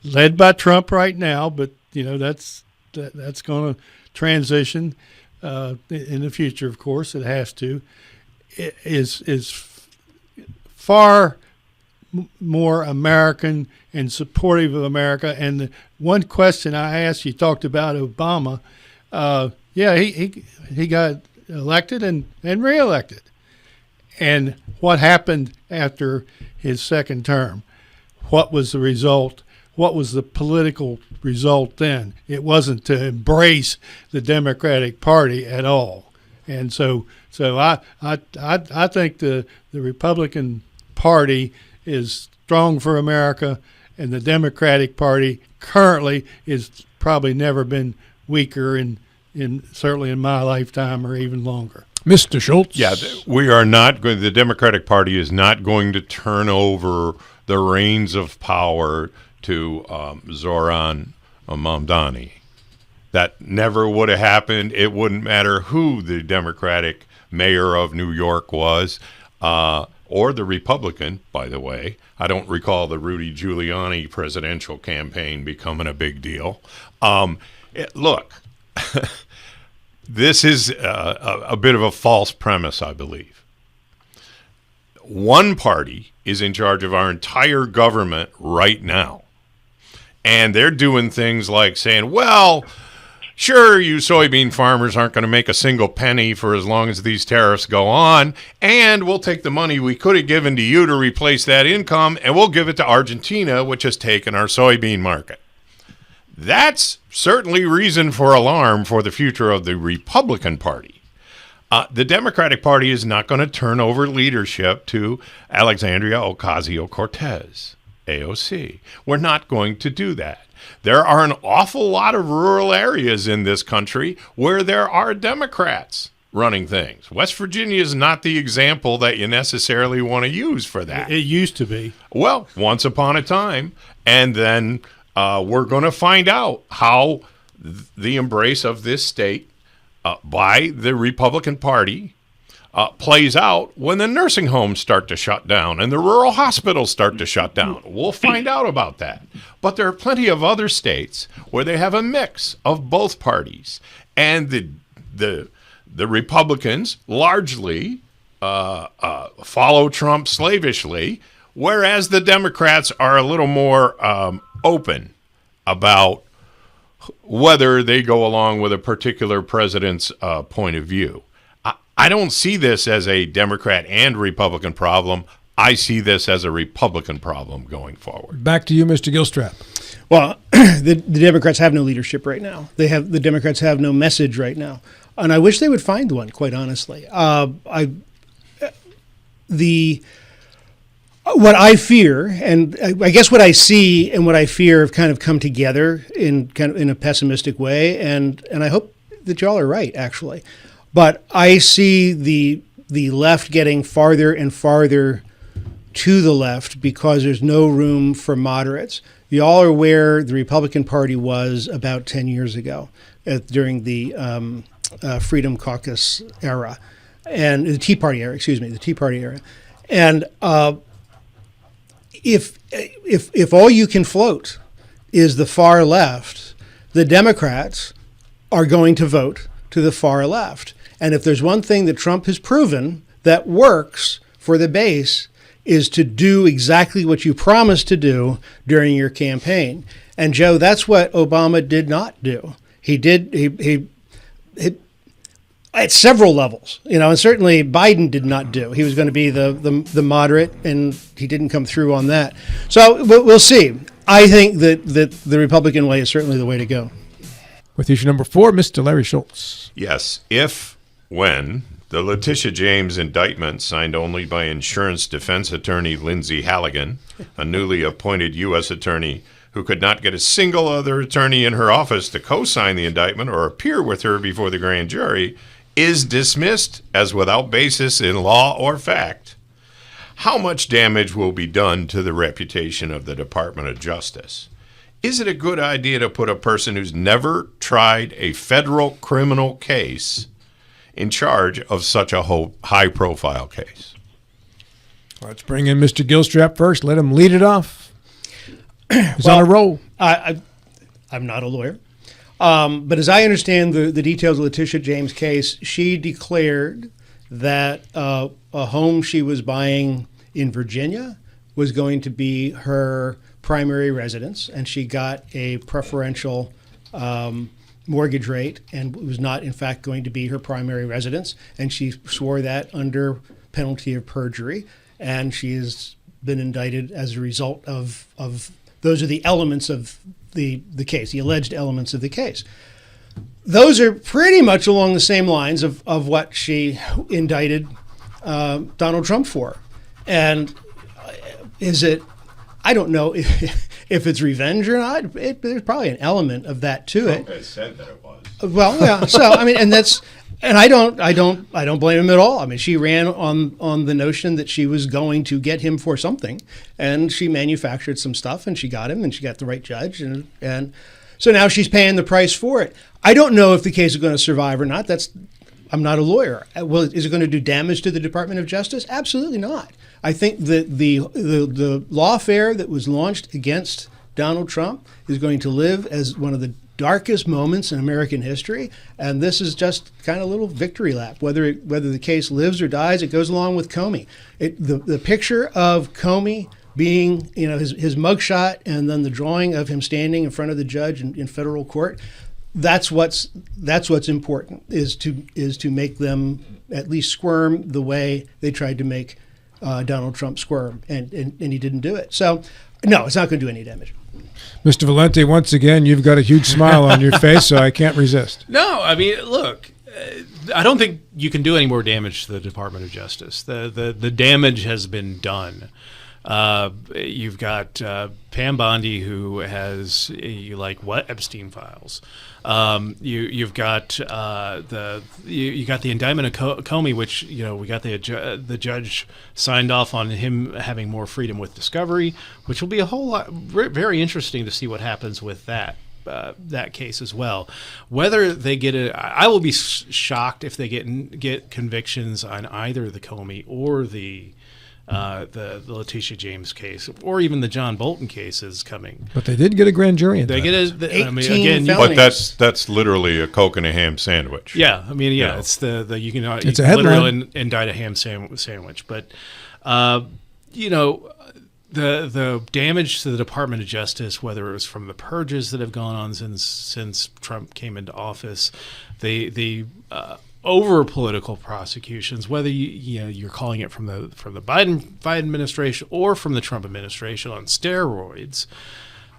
[SPEAKER 6] led by Trump right now, but that's going to transition in the future. Of course, it has to. It is far more American and supportive of America. And the one question I asked, you talked about Obama. He got elected and reelected. And what happened after his second term? What was the result? What was the political result then? It wasn't to embrace the Democratic Party at all. And so I think the Republican Party is strong for America, and the Democratic Party currently is probably never been weaker in certainly in my lifetime or even longer.
[SPEAKER 1] Mr. Schultz.
[SPEAKER 4] Yeah, we are not going. The Democratic Party is not going to turn over the reins of power to Zoran Mamdani. That never would have happened. It wouldn't matter who the Democratic mayor of New York was, or the Republican, by the way. I don't recall the Rudy Giuliani presidential campaign becoming a big deal. Look, this is a bit of a false premise, I believe. One party is in charge of our entire government right now. And they're doing things like saying, well, sure, you soybean farmers aren't going to make a single penny for as long as these tariffs go on, and we'll take the money we could have given to you to replace that income, and we'll give it to Argentina, which has taken our soybean market. That's certainly reason for alarm for the future of the Republican Party. The Democratic Party is not going to turn over leadership to Alexandria Ocasio-Cortez, AOC. We're not going to do that. There are an awful lot of rural areas in this country where there are Democrats running things. West Virginia is not the example that you necessarily want to use for that.
[SPEAKER 6] It used to be.
[SPEAKER 4] Well, once upon a time, and then we're going to find out how the embrace of this state by the Republican Party plays out when the nursing homes start to shut down and the rural hospitals start to shut down. We'll find out about that. But there are plenty of other states where they have a mix of both parties. And the Republicans largely follow Trump slavishly, whereas the Democrats are a little more open about whether they go along with a particular president's point of view. I don't see this as a Democrat and Republican problem. I see this as a Republican problem going forward.
[SPEAKER 1] Back to you, Mr. Gilstrap.
[SPEAKER 2] Well, the Democrats have no leadership right now. The Democrats have no message right now, and I wish they would find one. Quite honestly, what I fear, and I guess what I see and what I fear have kind of come together in a pessimistic way, and I hope that y'all are right, actually. But I see the left getting farther and farther to the left because there's no room for moderates. Y'all are where the Republican Party was about 10 years ago during the Freedom Caucus era, and the Tea Party era, the Tea Party era. And if all you can float is the far left, the Democrats are going to vote to the far left. And if there's one thing that Trump has proven that works for the base, is to do exactly what you promised to do during your campaign. And Joe, that's what Obama did not do. He at several levels, and certainly Biden did not do. He was going to be the moderate, and he didn't come through on that. So we'll see. I think that the Republican way is certainly the way to go.
[SPEAKER 1] With issue number 4, Mr. Larry Schultz.
[SPEAKER 4] Yes, when the Letitia James indictment, signed only by insurance defense attorney Lindsay Halligan, a newly appointed U.S. attorney who could not get a single other attorney in her office to co-sign the indictment or appear with her before the grand jury, is dismissed as without basis in law or fact. How much damage will be done to the reputation of the Department of Justice? Is it a good idea to put a person who's never tried a federal criminal case in charge of such a high-profile case?
[SPEAKER 1] Let's bring in Mr. Gilstrap first. Let him lead it off. He's on a roll.
[SPEAKER 2] I'm not a lawyer. But as I understand the details of Letitia James' case, she declared that a home she was buying in Virginia was going to be her primary residence, and she got a preferential mortgage rate, and it was not, in fact, going to be her primary residence. And she swore that under penalty of perjury, and she has been indicted as a result of those are the elements of the case, the alleged elements of the case. Those are pretty much along the same lines of what she indicted Donald Trump for. And is it, I don't know if it's revenge or not. There's probably an element of that to it.
[SPEAKER 4] Trump has said that it was.
[SPEAKER 2] Well, yeah. So I mean, and I don't blame him at all. I mean, she ran on the notion that she was going to get him for something, and she manufactured some stuff, and she got him, and she got the right judge, and so now she's paying the price for it. I don't know if the case is going to survive or not. I'm not a lawyer. Well, is it going to do damage to the Department of Justice? Absolutely not. I think that the lawfare that was launched against Donald Trump is going to live as one of the darkest moments in American history, and this is just kind of a little victory lap. Whether the case lives or dies, it goes along with Comey. The picture of Comey being, his mugshot, and then the drawing of him standing in front of the judge in federal court. That's what's important, is to make them at least squirm the way they tried to make Donald Trump squirm, and he didn't do it. So, no, it's not going to do any damage.
[SPEAKER 1] Mr. Valente, once again, you've got a huge smile on your face, so I can't resist.
[SPEAKER 3] No, I mean, look, I don't think you can do any more damage to the Department of Justice. The damage has been done. You've got Pam Bondi, who has Epstein files. You've got you got the indictment of Comey, which we got the judge signed off on him having more freedom with discovery, which will be a whole lot very interesting to see what happens with that case as well. Whether they get I will be shocked if they get convictions on either the Comey or the Letitia James case, or even the John Bolton case is coming.
[SPEAKER 1] But they did get a grand jury.
[SPEAKER 3] They get
[SPEAKER 2] felonies.
[SPEAKER 4] But that's literally a Coke and a ham sandwich.
[SPEAKER 3] Yeah, I mean, yeah, it's you can
[SPEAKER 1] it's a headline.
[SPEAKER 3] literally indict a ham sandwich. But the damage to the Department of Justice, whether it was from the purges that have gone on since Trump came into office, the over political prosecutions, whether you're calling it from the Biden administration or from the Trump administration on steroids,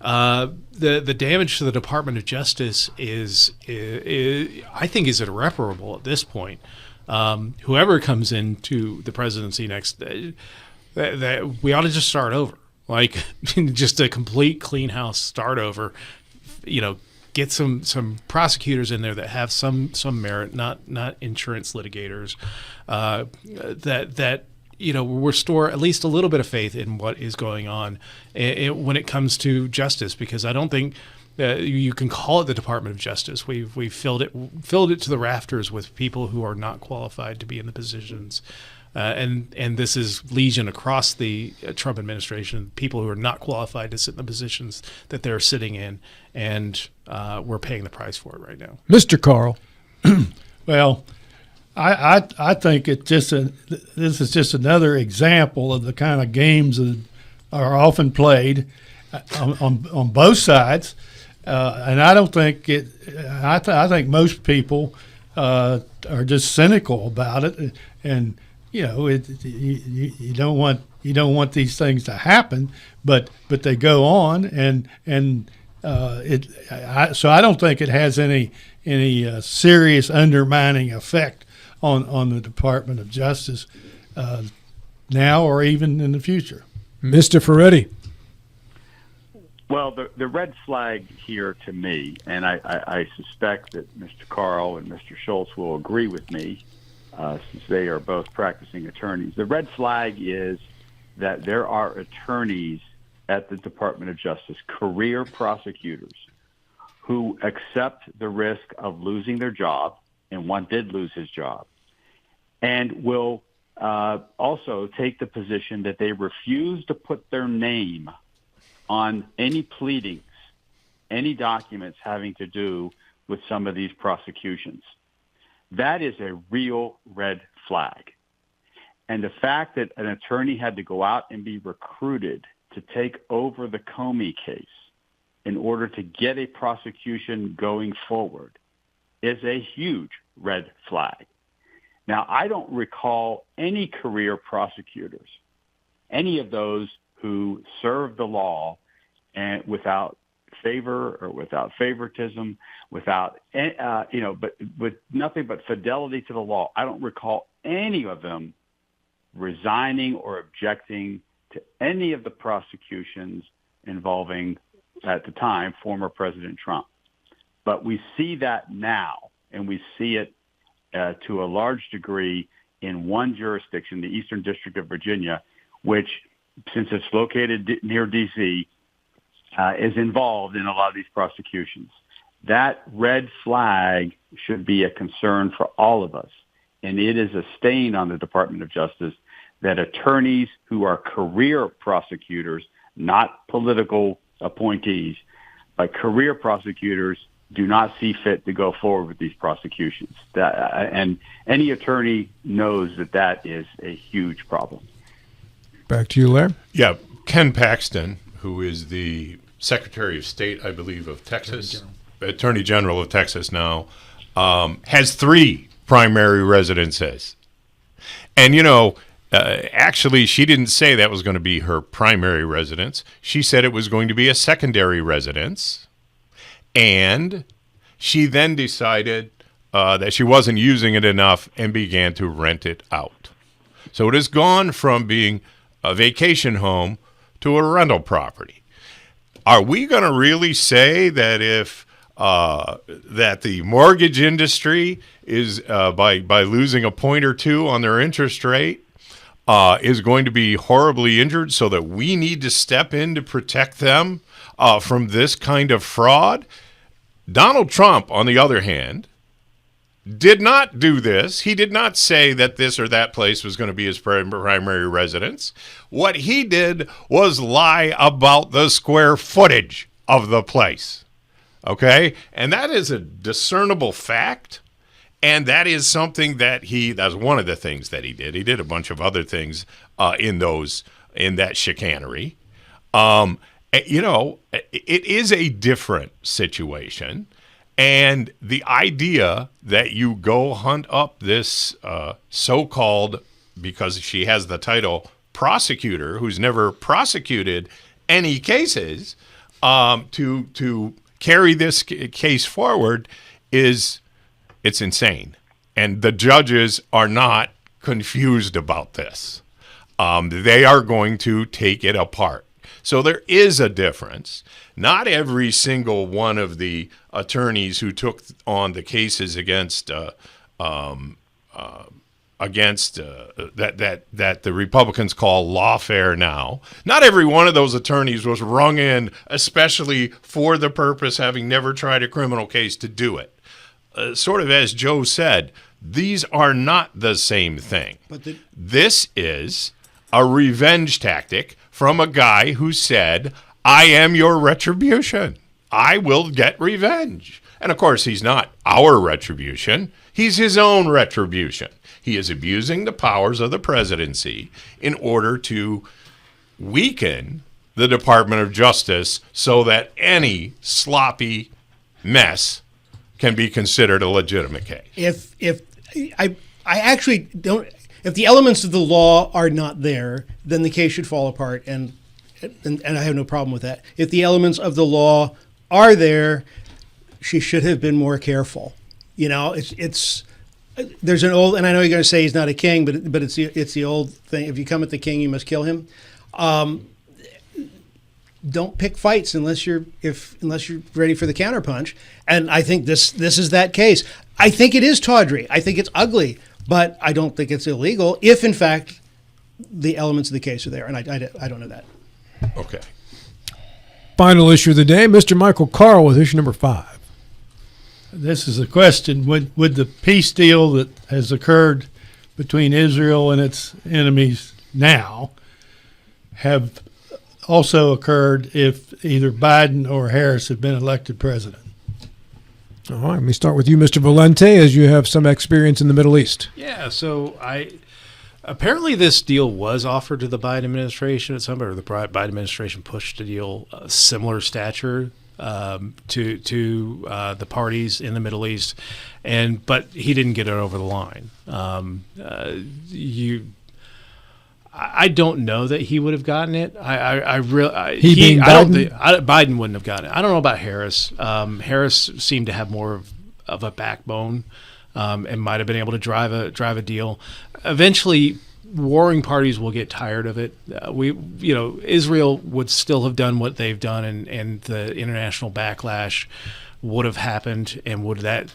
[SPEAKER 3] the damage to the Department of Justice is I think is irreparable at this point. Whoever comes into the presidency next, that we ought to just start over, like just a complete clean house start over. Get some prosecutors in there that have some merit, not insurance litigators, that restore at least a little bit of faith in what is going on when it comes to justice. Because I don't think you can call it the Department of Justice. We've filled it to the rafters with people who are not qualified to be in the positions. And this is legion across the Trump administration, people who are not qualified to sit in the positions that they're sitting in, and we're paying the price for it right now.
[SPEAKER 1] Mr. Carl.
[SPEAKER 6] Well, I think this is just another example of the kind of games that are often played on both sides, and I don't think it. I think most people are just cynical about it, and you don't want these things to happen, but they go on, so I don't think it has any serious undermining effect on the Department of Justice now or even in the future.
[SPEAKER 1] Mr. Ferretti.
[SPEAKER 5] Well, the red flag here to me, and I suspect that Mr. Carl and Mr. Schultz will agree with me, since they are both practicing attorneys. The red flag is that there are attorneys at the Department of Justice, career prosecutors, who accept the risk of losing their job, and one did lose his job, and will also take the position that they refuse to put their name on any pleadings, any documents having to do with some of these prosecutions. That is a real red flag. And the fact that an attorney had to go out and be recruited to take over the Comey case in order to get a prosecution going forward is a huge red flag. Now, I don't recall any career prosecutors, any of those who served the law and without favor or without favoritism, without, but with nothing but fidelity to the law. I don't recall any of them resigning or objecting to any of the prosecutions involving, at the time, former President Trump. But we see that now, and we see it to a large degree in one jurisdiction, the Eastern District of Virginia, which, since it's located near D.C., is involved in a lot of these prosecutions. That red flag should be a concern for all of us. And it is a stain on the Department of Justice that attorneys who are career prosecutors, not political appointees, but career prosecutors, do not see fit to go forward with these prosecutions. And any attorney knows that is a huge problem.
[SPEAKER 1] Back to you, Larry.
[SPEAKER 4] Yeah, Ken Paxton, who is the Secretary of State, I believe, of Texas, Attorney General of Texas now, has 3 primary residences. And, actually, she didn't say that was going to be her primary residence. She said it was going to be a secondary residence. And she then decided that she wasn't using it enough and began to rent it out. So it has gone from being a vacation home to a rental property. Are we going to really say that if that the mortgage industry is by losing a point or two on their interest rate is going to be horribly injured, so that we need to step in to protect them from this kind of fraud? Donald Trump, on the other hand, did not do this. He did not say that this or that place was going to be his primary residence. What he did was lie about the square footage of the place. Okay? And that is a discernible fact. And that is something that that's one of the things that he did. He did a bunch of other things in those in that chicanery. It is a different situation. And the idea that you go hunt up this so-called, because she has the title, prosecutor who's never prosecuted any cases, to carry this case forward it's insane. And the judges are not confused about this. They are going to take it apart. So there is a difference. Not every single one of the attorneys who took on the cases against that the Republicans call lawfare now. Not every one of those attorneys was rung in, especially for the purpose, having never tried a criminal case, to do it. Sort of as Joe said, these are not the same thing. This is a revenge tactic from a guy who said, I am your retribution. I will get revenge. And of course, he's not our retribution. He's his own retribution. He is abusing the powers of the presidency in order to weaken the Department of Justice so that any sloppy mess can be considered a legitimate case.
[SPEAKER 2] If I actually don't, if the elements of the law are not there, then the case should fall apart, and I have no problem with that. If the elements of the law are there, she should have been more careful. It's there's an old, and I know you're going to say he's not a king, but it's the old thing. If you come at the king, you must kill him. Don't pick fights unless you're ready for the counterpunch. And I think this is that case. I think it is tawdry. I think it's ugly, but I don't think it's illegal if, in fact, the elements of the case are there. And I don't know that.
[SPEAKER 4] Okay.
[SPEAKER 1] Final issue of the day, Mr. Michael Carl with issue number 5.
[SPEAKER 6] This is a question. Would the peace deal that has occurred between Israel and its enemies now have also occurred if either Biden or Harris had been elected president?
[SPEAKER 1] All right, let me start with you, Mr. Valente, as you have some experience in the Middle East.
[SPEAKER 3] Yeah, so apparently this deal was offered to the Biden administration at some point, or the Biden administration pushed a deal similar stature to the parties in the Middle East, but he didn't get it over the line. I don't know that he would have gotten it. Biden wouldn't have gotten it. I don't know about Harris. Harris seemed to have more of a backbone, and might have been able to drive a deal. Eventually, warring parties will get tired of it. Israel would still have done what they've done, and the international backlash would have happened, and would that,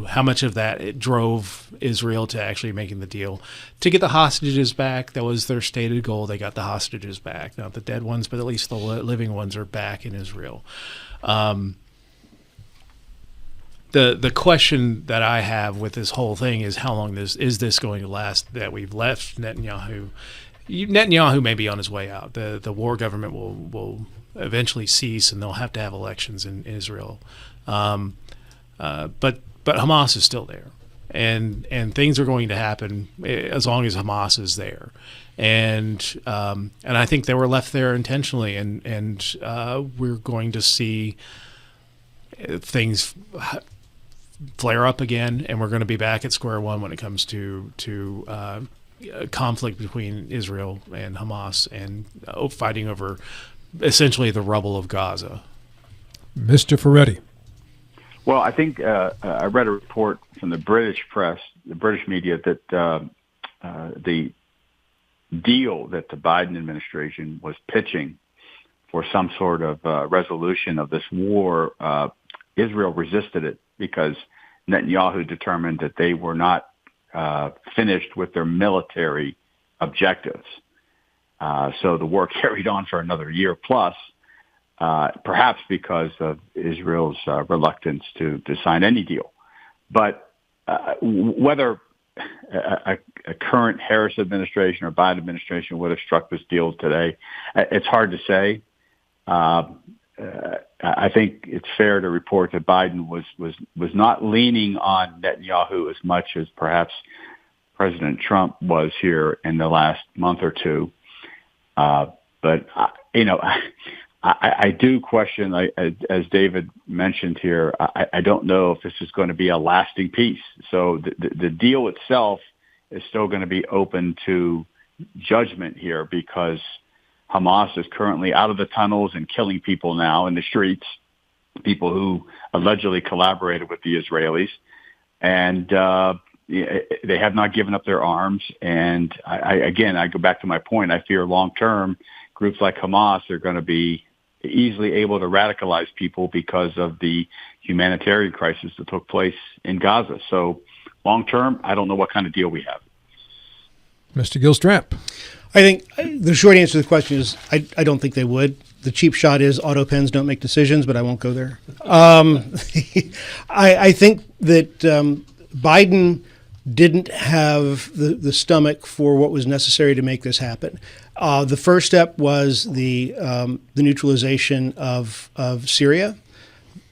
[SPEAKER 3] how much of that it drove Israel to actually making the deal to get the hostages back. That was their stated goal. They got the hostages back, not the dead ones, but at least the living ones are back in Israel. The question that I have with this whole thing is how long is this going to last, that we've left Netanyahu. Netanyahu may be on his way out. The war government will eventually cease, and they'll have to have elections in Israel. But Hamas is still there, and things are going to happen as long as Hamas is there, and I think they were left there intentionally, and we're going to see things flare up again, and we're going to be back at square one when it comes to conflict between Israel and Hamas, and fighting over essentially the rubble of Gaza.
[SPEAKER 1] Mr. Ferretti.
[SPEAKER 5] Well, I think I read a report from the British press, the British media, that the deal that the Biden administration was pitching for some sort of resolution of this war, Israel resisted it because Netanyahu determined that they were not finished with their military objectives. So the war carried on for another year plus. Perhaps because of Israel's reluctance to sign any deal. But whether a current Harris administration or Biden administration would have struck this deal today, it's hard to say. I think it's fair to report that Biden was not leaning on Netanyahu as much as perhaps President Trump was here in the last month or two. But I do question, as David mentioned here, I don't know if this is going to be a lasting peace. So the deal itself is still going to be open to judgment here, because Hamas is currently out of the tunnels and killing people now in the streets, people who allegedly collaborated with the Israelis. And they have not given up their arms. And I go back to my point. I fear long-term groups like Hamas are going to be easily able to radicalize people because of the humanitarian crisis that took place in Gaza. So long-term, I don't know what kind of deal we have.
[SPEAKER 1] Mr. Gilstrap. I
[SPEAKER 2] think the short answer to the question is I don't think they would. The cheap shot is auto pens don't make decisions, but I won't go there. I think that Biden didn't have the stomach for what was necessary to make this happen. The first step was the neutralization of Syria,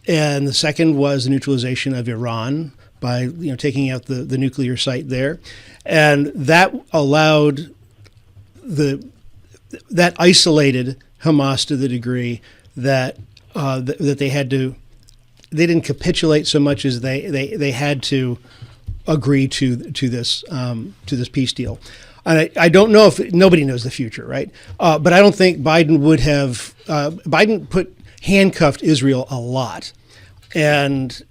[SPEAKER 2] and the second was the neutralization of Iran by taking out the nuclear site there, and that allowed that isolated Hamas to the degree that that they didn't capitulate so much as they had to agree to this peace deal. And I don't know if nobody knows the future, right? But I don't think Biden would have. Biden handcuffed Israel a lot, and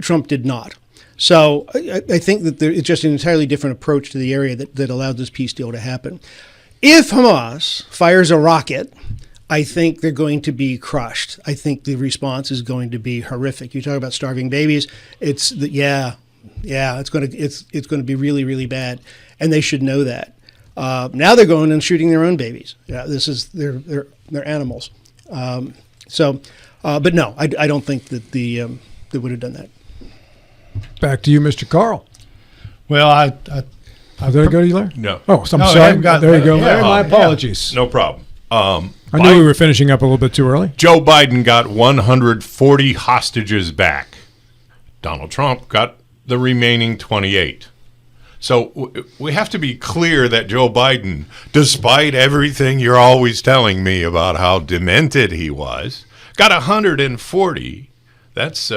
[SPEAKER 2] Trump did not. So I think that it's just an entirely different approach to the area that allowed this peace deal to happen. If Hamas fires a rocket, I think they're going to be crushed. I think the response is going to be horrific. You talk about starving babies. It's going to be really, really bad, and they should know that. Now they're going and shooting their own babies. Yeah, they're animals. But no, I don't think that they would have done that.
[SPEAKER 1] Back to you, Mr. Carl.
[SPEAKER 6] Well,
[SPEAKER 1] did I go to you, Larry?
[SPEAKER 4] No.
[SPEAKER 1] Oh, so I'm sorry. There you go.
[SPEAKER 4] Yeah,
[SPEAKER 1] My apologies.
[SPEAKER 4] No problem.
[SPEAKER 1] I knew we were finishing up a little bit too early.
[SPEAKER 4] Joe Biden got 140 hostages back. Donald Trump got the remaining 28. So we have to be clear that Joe Biden, despite everything you're always telling me about how demented he was, got 140. That's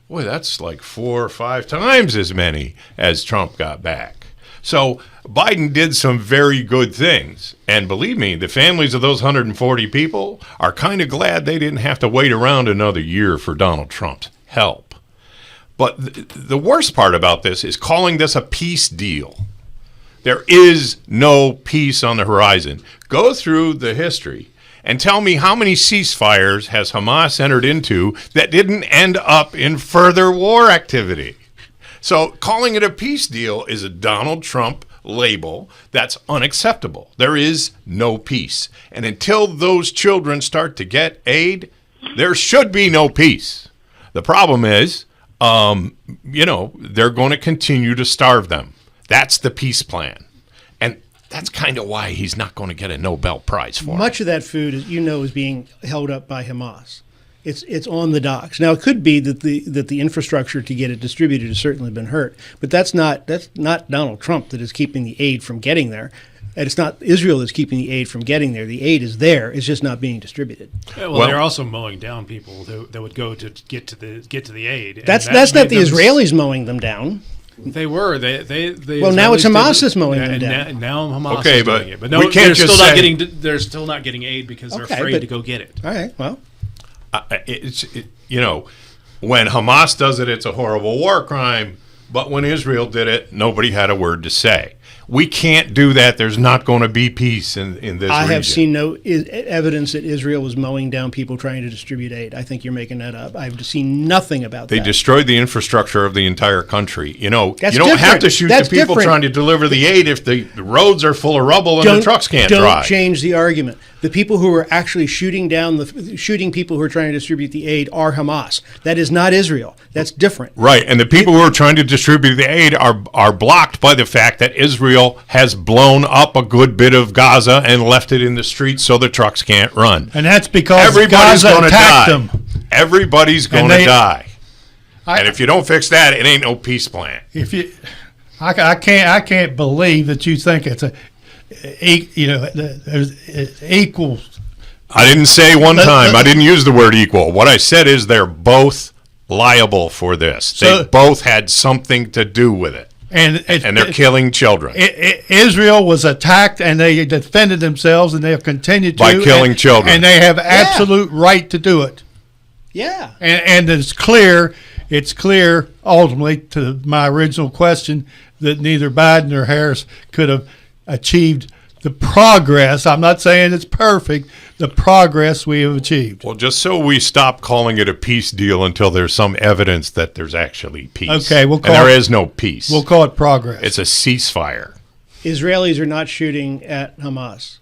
[SPEAKER 4] that's like 4 or 5 times as many as Trump got back. So Biden did some very good things. And believe me, the families of those 140 people are kind of glad they didn't have to wait around another year for Donald Trump's help. But the worst part about this is calling this a peace deal. There is no peace on the horizon. Go through the history and tell me how many ceasefires has Hamas entered into that didn't end up in further war activity. So calling it a peace deal is a Donald Trump label that's unacceptable. There is no peace. And until those children start to get aid, there should be no peace. The problem is, they're going to continue to starve them. That's the peace plan. And that's kind of why he's not going to get a Nobel Prize for it.
[SPEAKER 2] Much of that food, is being held up by Hamas. It's on the docks. Now, it could be that the infrastructure to get it distributed has certainly been hurt, but that's not Donald Trump that is keeping the aid from getting there. And it's not Israel that's keeping the aid from getting there. The aid is there. It's just not being distributed.
[SPEAKER 3] Well, they're also mowing down people that would go to get to the aid.
[SPEAKER 2] That's not the Israelis mowing them down.
[SPEAKER 3] They were. They
[SPEAKER 2] well, now it's Hamas that's mowing them down.
[SPEAKER 3] Now Hamas is doing it. But no,
[SPEAKER 4] we can't
[SPEAKER 3] they're still not getting aid because they're afraid to go get it.
[SPEAKER 2] All right. Well,
[SPEAKER 4] when Hamas does it, it's a horrible war crime. But when Israel did it, nobody had a word to say. We can't do that. There's not going to be peace in this region.
[SPEAKER 2] I have seen no evidence that Israel was mowing down people trying to distribute aid. I think you're making that up. I've seen nothing about that.
[SPEAKER 4] They destroyed the infrastructure of the entire country. You don't
[SPEAKER 2] different.
[SPEAKER 4] have to shoot the people trying to deliver the aid if the roads are full of rubble and the trucks can't drive.
[SPEAKER 2] Don't change the argument. The people who are actually shooting people who are trying to distribute the aid are Hamas. That is not Israel. That's different.
[SPEAKER 4] Right, and the people who are trying to distribute the aid are blocked by the fact that Israel has blown up a good bit of Gaza and left it in the streets so the trucks can't run.
[SPEAKER 6] And that's because
[SPEAKER 4] everybody's
[SPEAKER 6] Gaza attacked
[SPEAKER 4] them. Everybody's going to die. And if you don't fix that, it ain't no peace plan.
[SPEAKER 6] I can't believe that you think there's equal.
[SPEAKER 4] I didn't say one time. I didn't use the word equal. What I said is they're both liable for this. They both had something to do with it. And they're killing children.
[SPEAKER 6] Israel was attacked, and they defended themselves, and they have continued to.
[SPEAKER 4] By killing children.
[SPEAKER 6] And they have absolute right to do it.
[SPEAKER 2] Yeah.
[SPEAKER 6] And it's clear ultimately to my original question that neither Biden or Harris could have achieved the progress. I'm not saying it's perfect, the progress we have achieved.
[SPEAKER 4] Well, just so we stop calling it a peace deal until there's some evidence that there's actually peace.
[SPEAKER 6] Okay,
[SPEAKER 4] there is no peace.
[SPEAKER 6] We'll call it progress.
[SPEAKER 4] It's a ceasefire.
[SPEAKER 2] Israelis are not shooting at Hamas.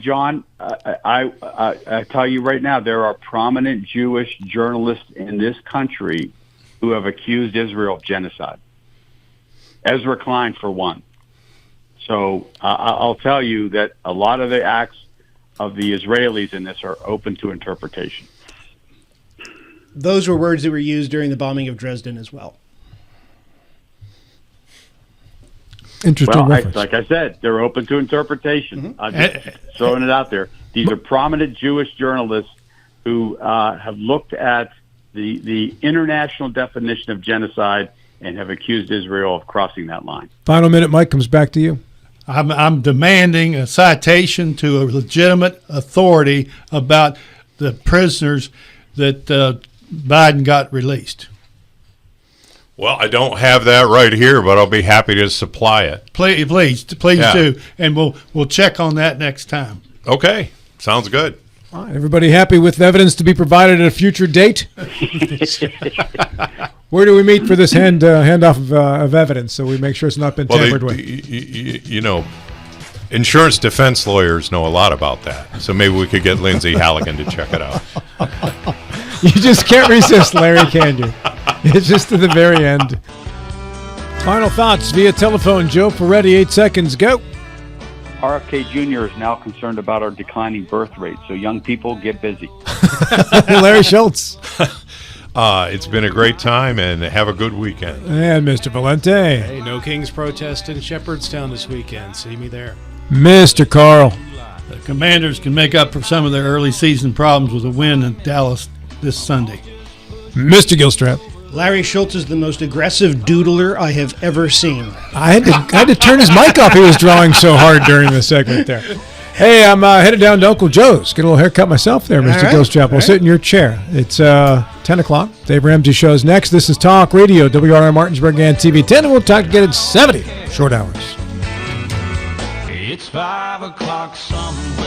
[SPEAKER 5] John, I tell you right now, there are prominent Jewish journalists in this country who have accused Israel of genocide. Ezra Klein, for one. So I'll tell you that a lot of the acts of the Israelis in this are open to interpretation.
[SPEAKER 2] Those were words that were used during the bombing of Dresden as well.
[SPEAKER 1] Interesting reference.
[SPEAKER 5] Like I said, they're open to interpretation. I'm just throwing it out there. These are prominent Jewish journalists who have looked at the international definition of genocide and have accused Israel of crossing that line.
[SPEAKER 1] Final minute, Mike, comes back to you.
[SPEAKER 6] I'm demanding a citation to a legitimate authority about the prisoners that Biden got released.
[SPEAKER 4] Well, I don't have that right here, but I'll be happy to supply it.
[SPEAKER 6] Please do, and we'll check on that next time.
[SPEAKER 4] Okay, sounds good.
[SPEAKER 1] All right, everybody happy with evidence to be provided at a future date? Where do we meet for this handoff of evidence so we make sure it's not been tampered with?
[SPEAKER 4] Insurance defense lawyers know a lot about that, so maybe we could get Lindsay Halligan to check it out.
[SPEAKER 1] You just can't resist, Larry, can you? It's just to the very end. Final thoughts via telephone. Joe Ferretti, 8 seconds, go.
[SPEAKER 5] RFK Jr. is now concerned about our declining birth rate, so young people, get busy.
[SPEAKER 1] Larry Schultz.
[SPEAKER 4] It's been a great time, and have a good weekend.
[SPEAKER 1] And Mr. Valente.
[SPEAKER 3] Hey, no Kings protest in Shepherdstown this weekend. See me there.
[SPEAKER 1] Mr. Carl.
[SPEAKER 6] The Commanders can make up for some of their early season problems with a win in Dallas this Sunday.
[SPEAKER 1] Mr. Gilstrap.
[SPEAKER 2] Larry Schultz is the most aggressive doodler I have ever seen.
[SPEAKER 1] I had to turn his mic off. He was drawing so hard during the segment there. Hey, I'm headed down to Uncle Joe's. Get a little haircut myself there, Mr. Gilstrap. We'll sit in your chair. It's 10 o'clock. Dave Ramsey show's next. This is Talk Radio, WRI Martinsburg and TV 10, and we'll talk again at 70 short hours.
[SPEAKER 7] It's 5 o'clock somewhere.